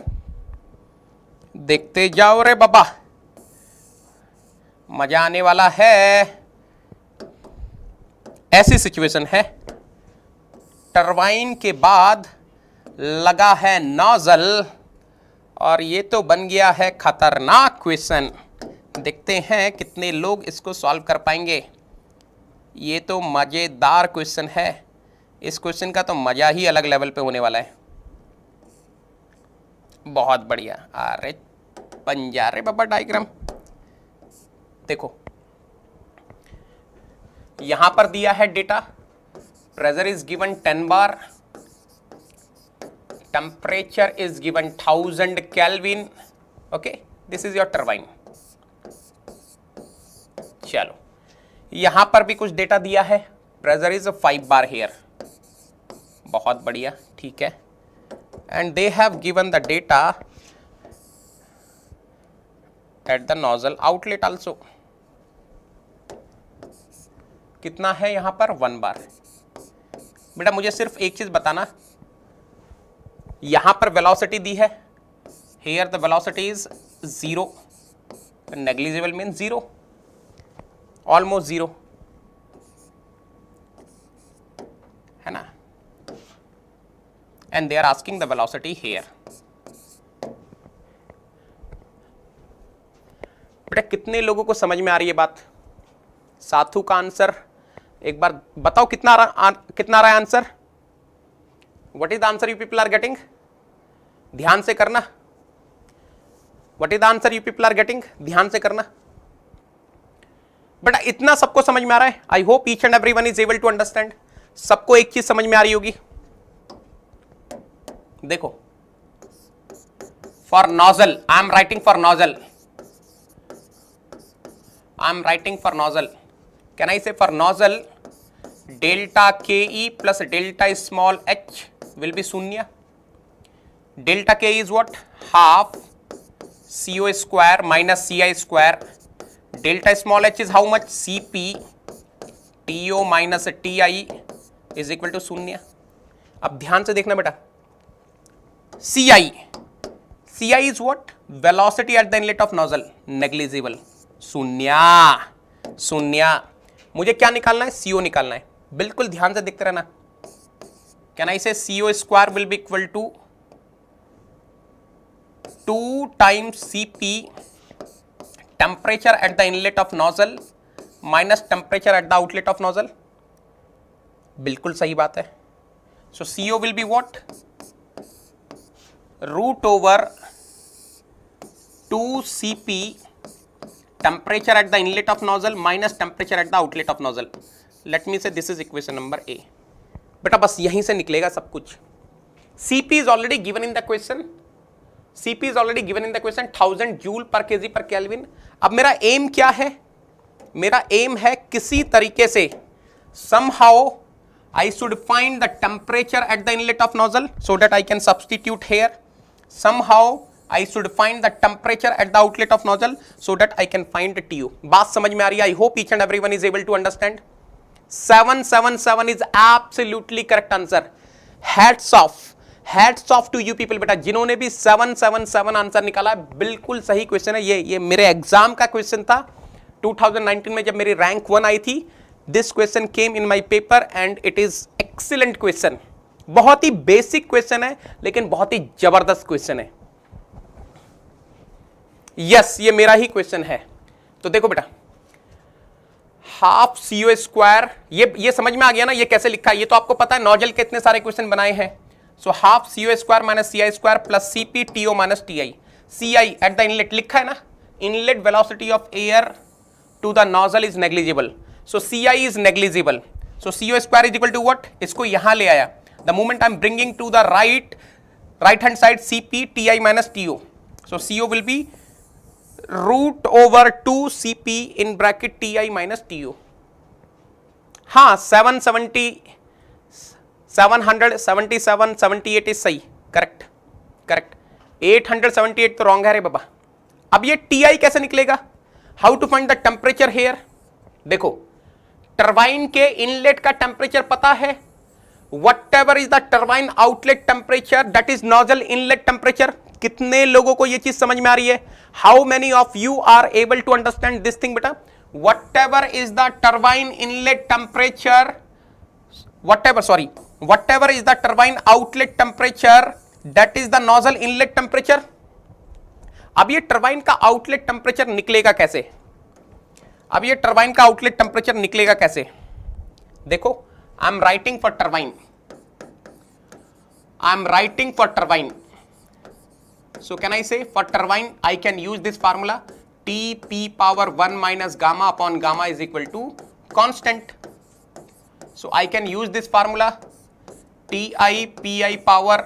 देखते जाओ रे बाबा, मजा आने वाला है. ऐसी सिचुएशन है, टरबाइन के बाद लगा है नोजल और ये तो बन गया है खतरनाक क्वेश्चन. देखते हैं कितने लोग इसको सॉल्व कर पाएंगे. ये तो मजेदार क्वेश्चन है. इस क्वेश्चन का तो मजा ही अलग लेवल पे होने वाला है. बहुत बढ़िया. अरे पंजा रे बाबा डायग्राम देखो, यहां पर दिया है data. Pressure is given 10 bar, temperature is given 1000 kelvin. Okay, this is your turbine. चलो, यहां पर भी कुछ डेटा दिया है. Pressure is 5 bar here. बहुत बढ़िया, ठीक है. And they have given the data at the nozzle outlet also. कितना है यहां पर? 1 बार. बेटा मुझे सिर्फ एक चीज बताना, यहां पर वेलोसिटी दी है. Here the velocity is 0. Negligible means 0, almost 0, है ना. And they are asking the velocity here. बेटा कितने लोगों को समझ में आ रही है बात? साथू का आंसर एक बार बताओ, कितना आ रहा है answer? What is the answer you people are getting? ध्यान से करना. What is the answer you people are getting? ध्यान से करना. बेटा इतना सबको समझ में आ रहा है? I hope each and everyone is able to understand. सबको एक चीज समझ में आ रही होगी. देखो, for nozzle I am writing for nozzle. I am writing for nozzle. Can I say for nozzle delta K E plus delta small h will be शून्य. Delta K is what? Half CO square minus CI square. Delta small h is how much? CP TO minus TI is equal to शून्य. अब ध्यान से देखना बेटा, CI is what? Velocity at the inlet of nozzle, negligible. शून्य. मुझे क्या निकालना है? CO निकालना है. बिल्कुल ध्यान से देखते रहना. Can I say CO square will be equal to 2 times CP temperature at the inlet of nozzle minus temperature at the outlet of nozzle. बिल्कुल सही बात है. So CO will be what? Root over 2 Cp temperature at the inlet of nozzle minus temperature at the outlet of nozzle. Let me say this is equation number A. बेटा बस यहीं से निकलेगा सब कुछ. Cp is already given in the question. Cp is already given in the question 1000 joule per kg per Kelvin. अब मेरा एम क्या है? मेरा एम है किसी तरीके से somehow I should find the temperature at the inlet of nozzle so that I can substitute here. somehow I should find the temperature at the outlet of nozzle so that I can find the TO. बात समझ में आ रही है? I hope each and everyone is able to understand. 777 is absolutely correct answer. Hats off to you people बेटा, जिन्होंने भी 777 आंसर निकाला है, बिल्कुल सही क्वेश्चन है। ये मेरे एग्जाम का क्वेश्चन था 2019 में, जब मेरी रैंक 1 आई थी। This question came in my paper and it is excellent question. बहुत ही बेसिक क्वेश्चन है लेकिन बहुत ही जबरदस्त क्वेश्चन है। यस, ये मेरा ही क्वेश्चन है। तो देखो बेटा, हाफ CO स्क्वायर, ये समझ में आ गया ना ये कैसे लिखा है? ये तो आपको पता है, नोजल के इतने सारे क्वेश्चन बनाए हैं। So half CO square minus CI square plus CP TO minus TI। CI at the inlet लिखा है ना, inlet velocity of air to the nozzle is negligible. So CI is negligible. So CO square is equal to what? इसको यहां ले आया। The moment I am bringing to the right hand side CP TI minus TO। So CO will be root over 2 CP in bracket TI minus TO। हाँ, 777 78 इज सही, करेक्ट। 878 तो रॉन्ग है रे बाबा। अब ये TI कैसे निकलेगा? How to find the temperature here? देखो, टरबाइन के इनलेट का टेम्परेचर पता है, whatever is the turbine outlet temperature that is nozzle inlet temperature। कितने लोगों को ये चीज समझ में आ रही है? How many of you are able to understand this thing बेटा? Whatever is the turbine inlet temperature, whatever is the turbine outlet temperature, that is the nozzle inlet temperature। अब ये टरबाइन का आउटलेट टेम्परेचर निकलेगा कैसे? देखो, आई am writing for turbine. So can I say for turbine I can use this formula, Tp power 1 minus gamma upon gamma is equal to constant. So I can use this formula, Ti Pi power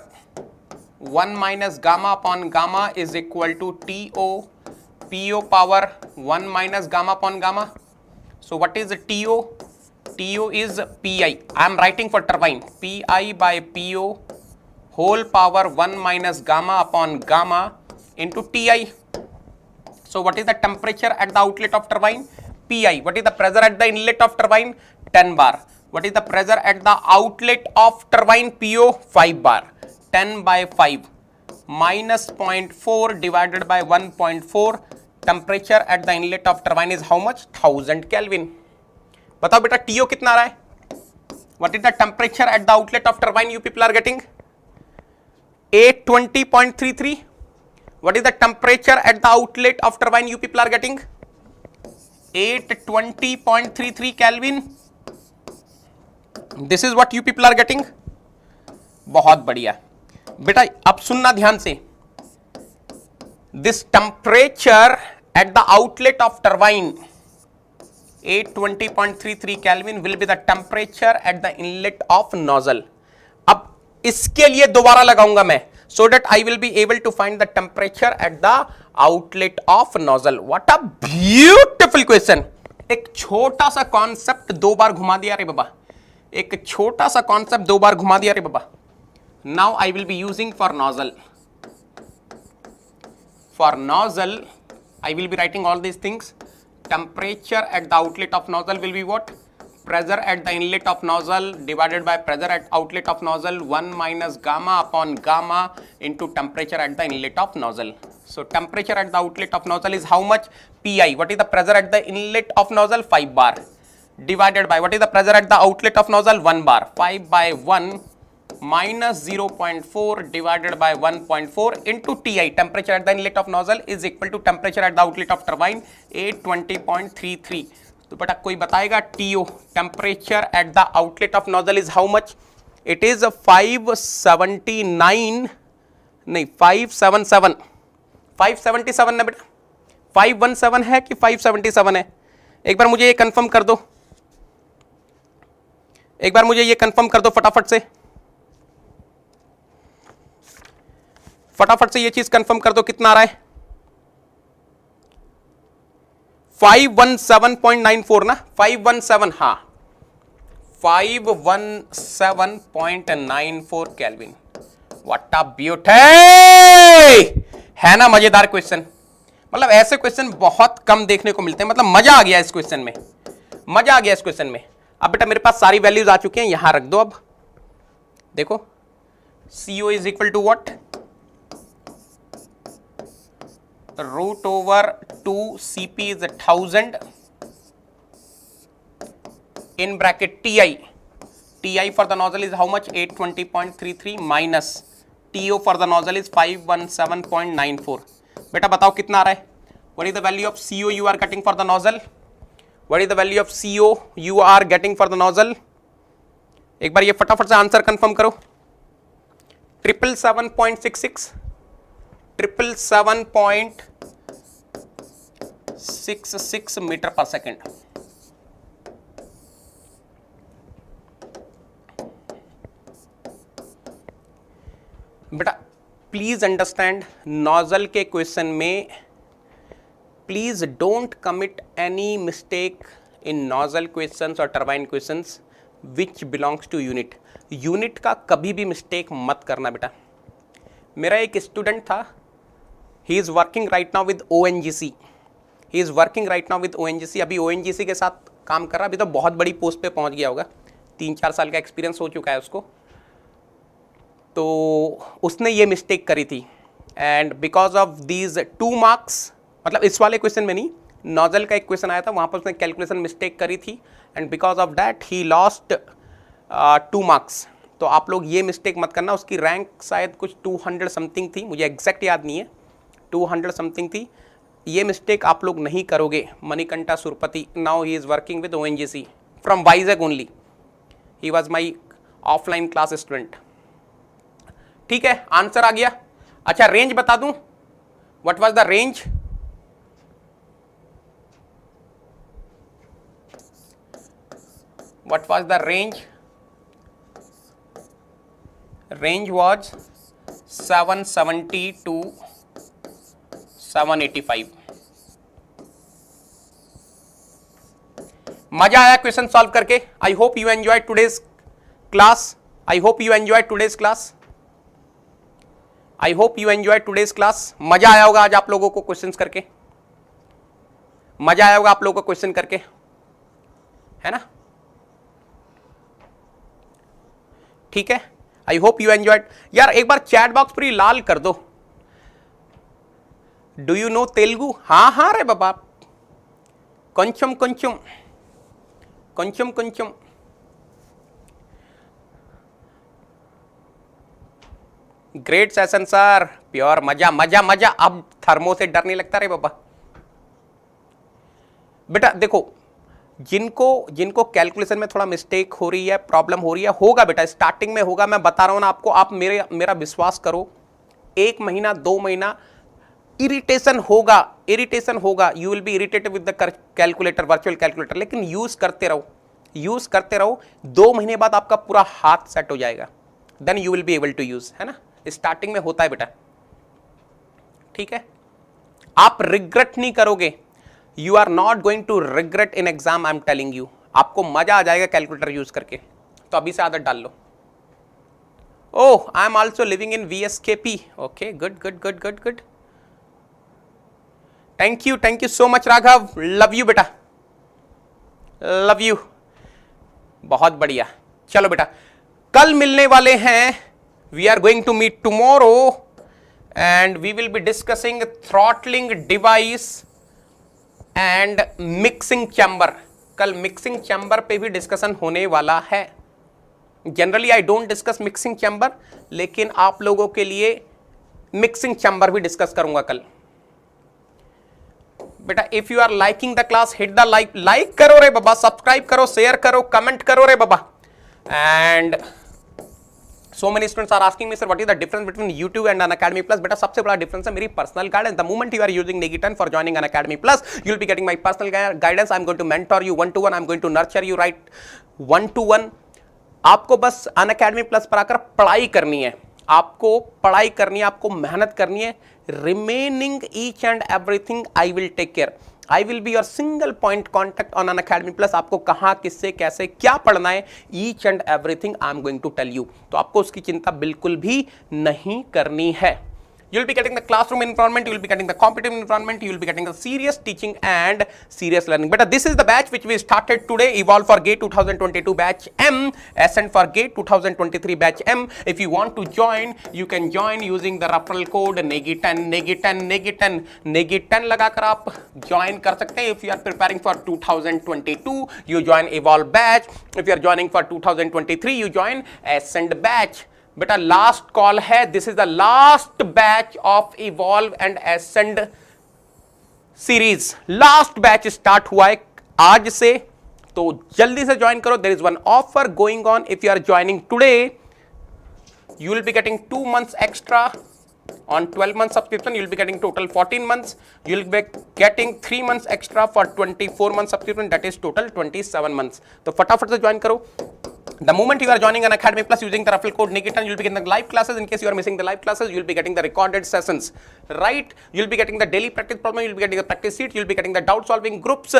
1 minus gamma upon gamma is equal to To Po power 1 minus gamma upon gamma. So what is the To? To is Pi. I am writing for turbine, Pi by Po whole power 1 minus gamma upon gamma into Ti. So what is the temperature at the outlet of turbine? Pi. What is the pressure at the inlet of turbine? 10 bar. What is the pressure at the outlet of turbine? PO 5 bar. 10 by 5 minus 0.4 divided by 1.4. Temperature at the inlet of turbine is how much? 1000 Kelvin. बताओ बेटा TO कितना आ रहा है? What is the temperature at the outlet of turbine you people are getting? 820.33. What is the temperature at the outlet of turbine you people are getting? 820.33 Kelvin. This is what you people are getting. बहुत बढ़िया बेटा, अब सुनना ध्यान से। This temperature at the outlet of turbine 820.33 Kelvin will be the temperature at the inlet of nozzle. अब इसके लिए दोबारा लगाऊंगा मैं, so that I will be able to find the temperature at the outlet of nozzle. What a beautiful question. एक छोटा सा कॉन्सेप्ट 2 बार घुमा दिया रे बाबा, Now I will be using for nozzle. For nozzle, I will be writing all these things. Temperature at the outlet of nozzle will be what? Pressure at the inlet of nozzle divided by pressure at outlet of nozzle 1 minus gamma upon gamma into temperature at the inlet of nozzle. So temperature at the outlet of nozzle is how much? Pi. What is the pressure at the inlet of nozzle? 5 bar. Divided by what is the pressure at the outlet of nozzle? 1 bar. 5 by 1 minus 0.4 divided by 1.4 into Ti. Temperature at the inlet of nozzle is equal to temperature at the outlet of turbine 820.33. तो बेटा कोई बताएगा TO temperature at the outlet of nozzle is how much? It is 579 नहीं 577 577 ना बेटा 517 है कि 577 है? एक बार मुझे ये कंफर्म कर दो, फटाफट से ये चीज कंफर्म कर दो, कितना आ रहा है? 517.94 ना, 517, हाँ 517.94 केल्विन। व्हाट अ ब्यूटी, है ना मजेदार क्वेश्चन। मतलब ऐसे क्वेश्चन बहुत कम देखने को मिलते हैं, मतलब मजा आ गया इस क्वेश्चन में, मजा आ गया इस क्वेश्चन में। अब बेटा मेरे पास सारी वैल्यूज आ चुकी हैं, यहां रख दो। अब देखो CO is equal to what, √2 CP is 1000 in bracket TI for the nozzle is how much, 820.33 minus TO for the nozzle is 517.94। बेटा बताओ कितना आ रहा है, what is the value of CO you are getting for the nozzle, what is the value of CO you are getting for the nozzle। एक बार ये फटाफट से आंसर कंफर्म करो, 777.66, 777.66 मीटर पर सेकेंड। बेटा प्लीज अंडरस्टैंड, नॉजल के क्वेश्चन में please don't commit any mistake in nozzle questions और turbine questions which belongs to unit. Unit का कभी भी मिस्टेक मत करना बेटा। मेरा एक स्टूडेंट था, ही is working right now with ONGC, he is working right now with ONGC, अभी ONGC के साथ काम कर रहा, अभी तो बहुत बड़ी पोस्ट पे पहुंच गया होगा, 3-4 साल का एक्सपीरियंस हो चुका है उसको। तो उसने ये मिस्टेक करी थी and because of these 2 marks, मतलब इस वाले क्वेश्चन में नहीं, नॉजल का एक क्वेश्चन आया था, वहाँ पर उसने कैलकुलेशन मिस्टेक करी थी and because of that he lost 2 marks. तो आप लोग ये मिस्टेक मत करना। उसकी रैंक शायद कुछ 200 समथिंग थी, मुझे एग्जैक्ट याद नहीं है, 200 समथिंग थी। ये मिस्टेक आप लोग नहीं करोगे। Manikantha Surapati, now he is working with ONGC from Vizag only, he was my offline class student. ठीक है, आंसर आ गया। अच्छा रेंज बता दूं, what was the range, what was the range, range was 770 to 785। मजा आया क्वेश्चन सॉल्व करके। I hope you enjoy today's class, I hope you enjoy today's class, I hope you enjoy today's class. मजा आया होगा आज आप लोगों को क्वेश्चंस करके, मजा आया होगा आप लोगों को क्वेश्चन करके, है ना। ठीक है, आई होप यू एंजॉयड। यार एक बार चैट बॉक्स पर ही लाल कर दो। Do you know Telugu? हाँ हाँ रे बाबा, కొంచెం కొంచెం కొంచెం కొంచెం। ग्रेट सेशन सर, प्योर मजा मजा मजा। अब थर्मो से डर नहीं लगता रे बाबा। बेटा देखो, जिनको कैलकुलेशन में थोड़ा मिस्टेक हो रही है, प्रॉब्लम हो रही है, होगा बेटा, स्टार्टिंग में होगा, मैं बता रहा हूं ना आपको। आप मेरा विश्वास करो, 1 महीना 2 महीना इरिटेशन होगा, इरिटेशन होगा, you will B irritated with the calculator, virtual calculator, लेकिन यूज करते रहो, यूज करते रहो। 2 महीने बाद आपका पूरा हाथ सेट हो जाएगा, then you will be able to use, है ना। स्टार्टिंग में होता है बेटा, ठीक है। आप रिग्रेट नहीं करोगे, you are not going to regret in exam, I am telling you. आपको मजा आ जाएगा कैलकुलेटर यूज करके, तो अभी से आदत डाल लो। Oh, I am also living in VSKP, okay, good good good good good. Thank you so much Raghav, love you बेटा, लव यू, बहुत बढ़िया। चलो बेटा, कल मिलने वाले हैं, we are going to meet tomorrow and we will be discussing throttling device and mixing chamber. कल मिक्सिंग चैम्बर पे भी डिस्कशन होने वाला है। Generally I don't discuss mixing chamber, लेकिन आप लोगों के लिए मिक्सिंग चैम्बर भी डिस्कस करूंगा कल। बेटा if you are liking the class, hit the like करो रे बाबा, सब्सक्राइब करो, शेयर करो, कमेंट करो रे बाबा। And so many students are asking me, sir, what is the difference between YouTube and Unacademy Plus? बेटा सबसे बड़ा डिफरेंस है मेरी personal guidance. The moment you are using Negiton for joining Unacademy Plus, you will be getting my personal guidance. I am going to mentor you 1-to-1. I am going to nurture you right 1-to-1. आपको बस Unacademy Plus पर आकर पढ़ाई करनी है, आपको पढ़ाई करनी है, आपको मेहनत करनी है। Remaining each and everything I will take care. I will be your single point contact on Unacademy plus. आपको कहां, किससे, कैसे, क्या पढ़ना है, each and everything I am going to tell you. तो आपको उसकी चिंता बिल्कुल भी नहीं करनी है। You will be getting the classroom environment, you will be getting the competitive environment, you will be getting the serious teaching and serious learning. But this is the batch which we started today, Evolve for GATE 2022 batch M, Ascent for GATE 2023 batch M. If you want to join, you can join using the referral code NEGI10, NEGI10, NEGI10, NEGI10 लगाकर आप join कर सकते हैं. If you are preparing for 2022, you join Evolve batch. If you are joining for 2023, you join Ascent batch. बेटा लास्ट कॉल है, this is the last batch of Evolve and Ascend series. Last batch start हुआ है आज से, तो जल्दी से ज्वाइन करो। There is one offer going on. If you are joining today, you will be getting 2 months extra on 12 month subscription. You will be getting total 14 months. You will be getting 3 months extra for 24 month subscription. That is total 27 months. तो फटाफट से ज्वाइन करो। The moment you are joining an Academy Plus using the referral code NEGI10, you will be getting the live classes. In case you are missing the live classes, you will be getting the recorded sessions, right? You will be getting the daily practice problem. You will be getting the practice sheet. You will be getting the doubt solving groups.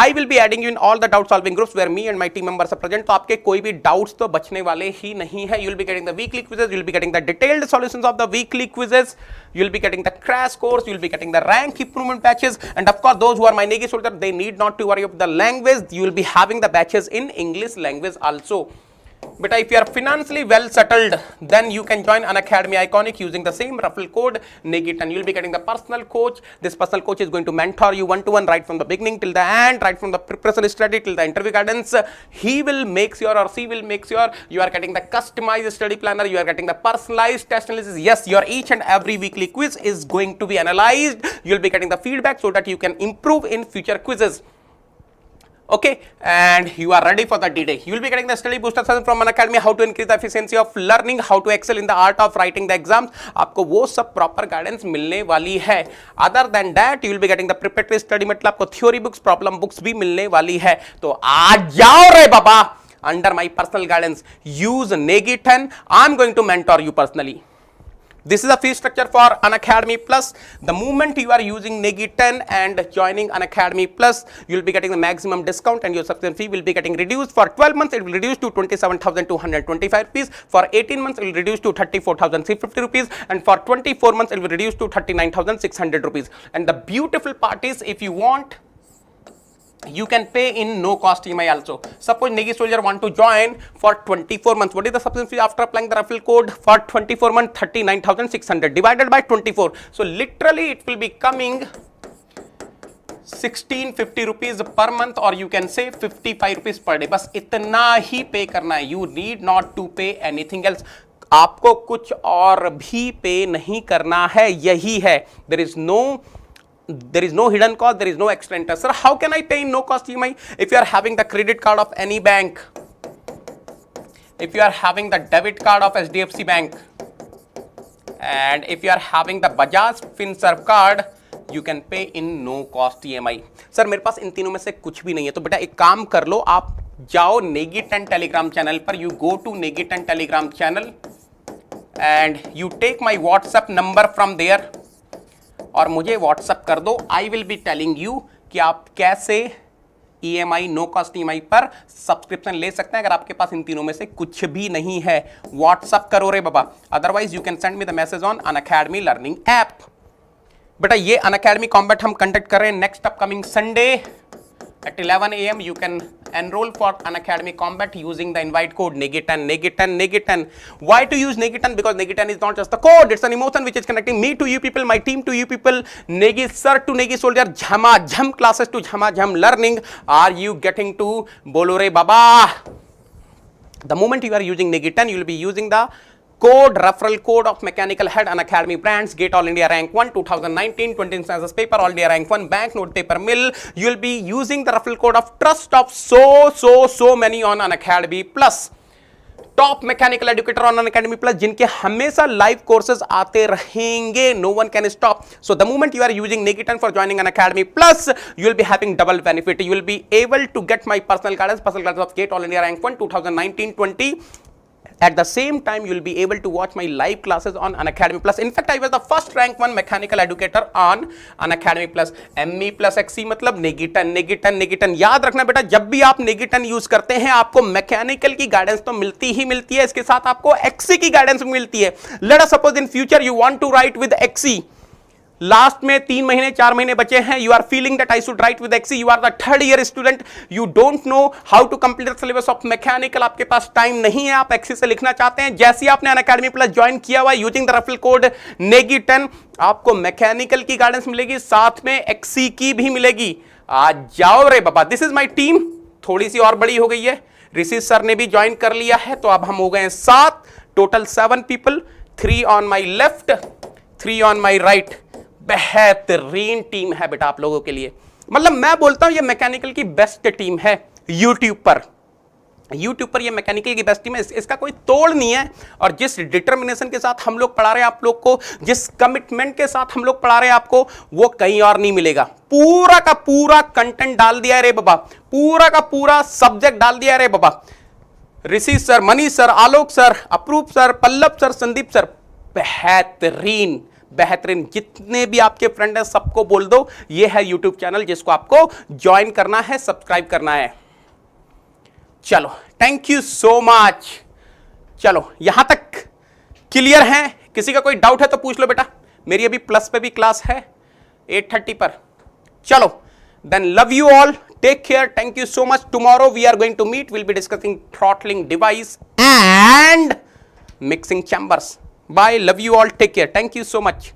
I will be adding you in all the doubt solving groups where me and my team members are present. तो आपके कोई भी doubts तो बचने वाले ही नहीं है. You will be getting the weekly quizzes. You will be getting the detailed solutions of the weekly quizzes. You will be getting the crash course. You will be getting the rank improvement batches. And of course, those who are my Negi soldier, they need not to worry about the language. You will be having the batches in English language also. But if you are financially well settled, then you can join Unacademy Iconic using the same referral code NEGI10. You will be getting the personal coach. This personal coach is going to mentor you one-to-one right from the beginning till the end, right from the preparation study till the interview guidance. He will make sure, or she will make sure you are getting the customized study planner. You are getting the personalized test analysis. Yes, your each and every weekly quiz is going to be analyzed. You will be getting the feedback so that you can improve in future quizzes. Okay, and you are ready for the D-Day. You will be getting the study booster session from Unacademy, how to increase the efficiency of learning, how to excel in the art of writing the exams. आपको वो सब proper guidance मिलने वाली है. Other than that, you will be getting the preparatory study, मतलब आपको theory books, problem books भी मिलने वाली है. तो आ जाओ रे बाबा, under my personal guidance. Use NEGI10. I'm going to mentor you personally. This is a fee structure for Unacademy Plus. The moment you are using NEGI10 and joining Unacademy Plus, you will be getting the maximum discount and your subscription fee will be getting reduced. For 12 months, it will reduce to 27,225 rupees. For 18 months, it will reduce to 34,350 rupees. And for 24 months, it will reduce to 39,600 rupees. And the beautiful part is, if you want, you can pay in no cost EMI also. Suppose Negi soldier want to join for 24 months. What is the subscription fee after applying the referral code for 24 months? 39,600 divided by 24. So literally it will be coming 1650 rupees per month, or you can say 55 rupees per day. बस इतना ही पे करना है. You need not to pay anything else. आपको कुछ और भी पे नहीं करना है. यही है. There is no hidden cost, there is no extra interest. Sir, how can I pay in no cost EMI? If you are having the credit card of any bank, if you are having the debit card of HDFC Bank, and if you are having the Bajaj Finserv card, you can pay in no cost EMI. Sir, मेरे पास इन तीनों में से कुछ भी नहीं है. तो बेटा एक काम कर लो, आप जाओ NEGI10 टेलीग्राम चैनल पर. You go to NEGI10 Telegram channel and you take my WhatsApp number from there. और मुझे व्हाट्सएप कर दो. आई विल बी टेलिंग यू कि आप कैसे EMI नो कॉस्ट EMI पर सब्सक्रिप्शन ले सकते हैं अगर आपके पास इन तीनों में से कुछ भी नहीं है. व्हाट्सएप करो रे बाबा. Otherwise you can send me the message on Unacademy learning app. बेटा ये अनअकैडमी कॉम्बैट हम कंडक्ट कर रहे हैं next upcoming Sunday at 11 AM. You can enroll for Unacademy Combat using the invite code NEGI10, NEGI10, NEGI10. Why to use NEGI10? Because NEGI10 is not just the code, it's an emotion which is connecting me to you people, my team to you people, Negi sir to Negi soldier, Jhama Jham classes to Jhama Jham learning. Are you getting to Bolo re Baba? The moment you are using NEGI10, you will be using the code, referral code of Mechanical Head Unacademy brands, GATE All India Rank 1, 2019, 20 Census Paper, All India Rank 1, Bank Note Paper Mill. You will be using the referral code of trust of so many on Unacademy Plus. Top mechanical educator on Unacademy Plus, जिनके हमेशा live courses आते रहेंगे. No one can stop. So the moment you are using NEGI10 for joining Unacademy Plus, you will be having double benefit. You will be able to get my personal guidance of GATE All India Rank 1, 2019, 20 At the same time, you will be able to watch my live classes on Unacademy Plus. In fact, I was the first rank 1 mechanical educator on Unacademy Plus. ME plus XE मतलब नेगिटन। याद रखना बेटा, जब भी आप नेगिटन यूज करते हैं आपको मैकेनिकल की गाइडेंस तो मिलती ही मिलती है, इसके साथ आपको XE की गाइडेंस मिलती है। Let us suppose in future you want to write with XE, last में 3 महीने 4 महीने बचे हैं, you are feeling that I should write with XE, you are the 3rd year student, you don't know how to complete the syllabus of mechanical, आपके पास टाइम नहीं है, आप XE से लिखना चाहते हैं, जैसे आपने अनअकैडमी प्लस ज्वाइन किया हुआ यूजिंग द रेफरल कोड नेगी10, आपको मैकेनिकल की गाइडेंस मिलेगी, साथ में XE की भी मिलेगी। आज जाओ रे बाबा। दिस इज माई टीम, थोड़ी सी और बड़ी हो गई है, ऋषि सर ने भी ज्वाइन कर लिया है, तो अब हम हो गए 7, total 7 people, 3 on my left 3 on my right. बेहतरीन टीम है बेटा आप लोगों के लिए, मतलब मैं बोलता हूं ये मैकेनिकल की बेस्ट टीम है। यूट्यूब पर ये मैकेनिकल की बेस्ट टीम है, इसका कोई तोड़ नहीं है। और जिस डिटर्मिनेशन के साथ हम लोग पढ़ा रहे हैं आप लोग को, जिस कमिटमेंट के साथ हम लोग पढ़ा रहे हैं आपको, वो कहीं और नहीं मिलेगा। पूरा का पूरा कंटेंट डाल दिया है रे बाबा, पूरा का पूरा सब्जेक्ट डाल दिया है रे बाबा। Rishi sir, Manish sir, Alok sir, Aprup sir, Pallav sir, Sandeep sir, बेहतरीन, जितने भी आपके फ्रेंड हैं सबको बोल दो ये है यूट्यूब चैनल जिसको आपको ज्वाइन करना है, सब्सक्राइब करना है। चलो, थैंक यू सो मच। चलो, यहां तक क्लियर है? किसी का कोई डाउट है तो पूछ लो बेटा, मेरी अभी प्लस पे भी क्लास है 8:30 पर। चलो, then love you all, take care, thank you so much. Tomorrow we are going to meet, will be discussing throttling device and mixing chambers. Bye, love you all, take care, thank you so much.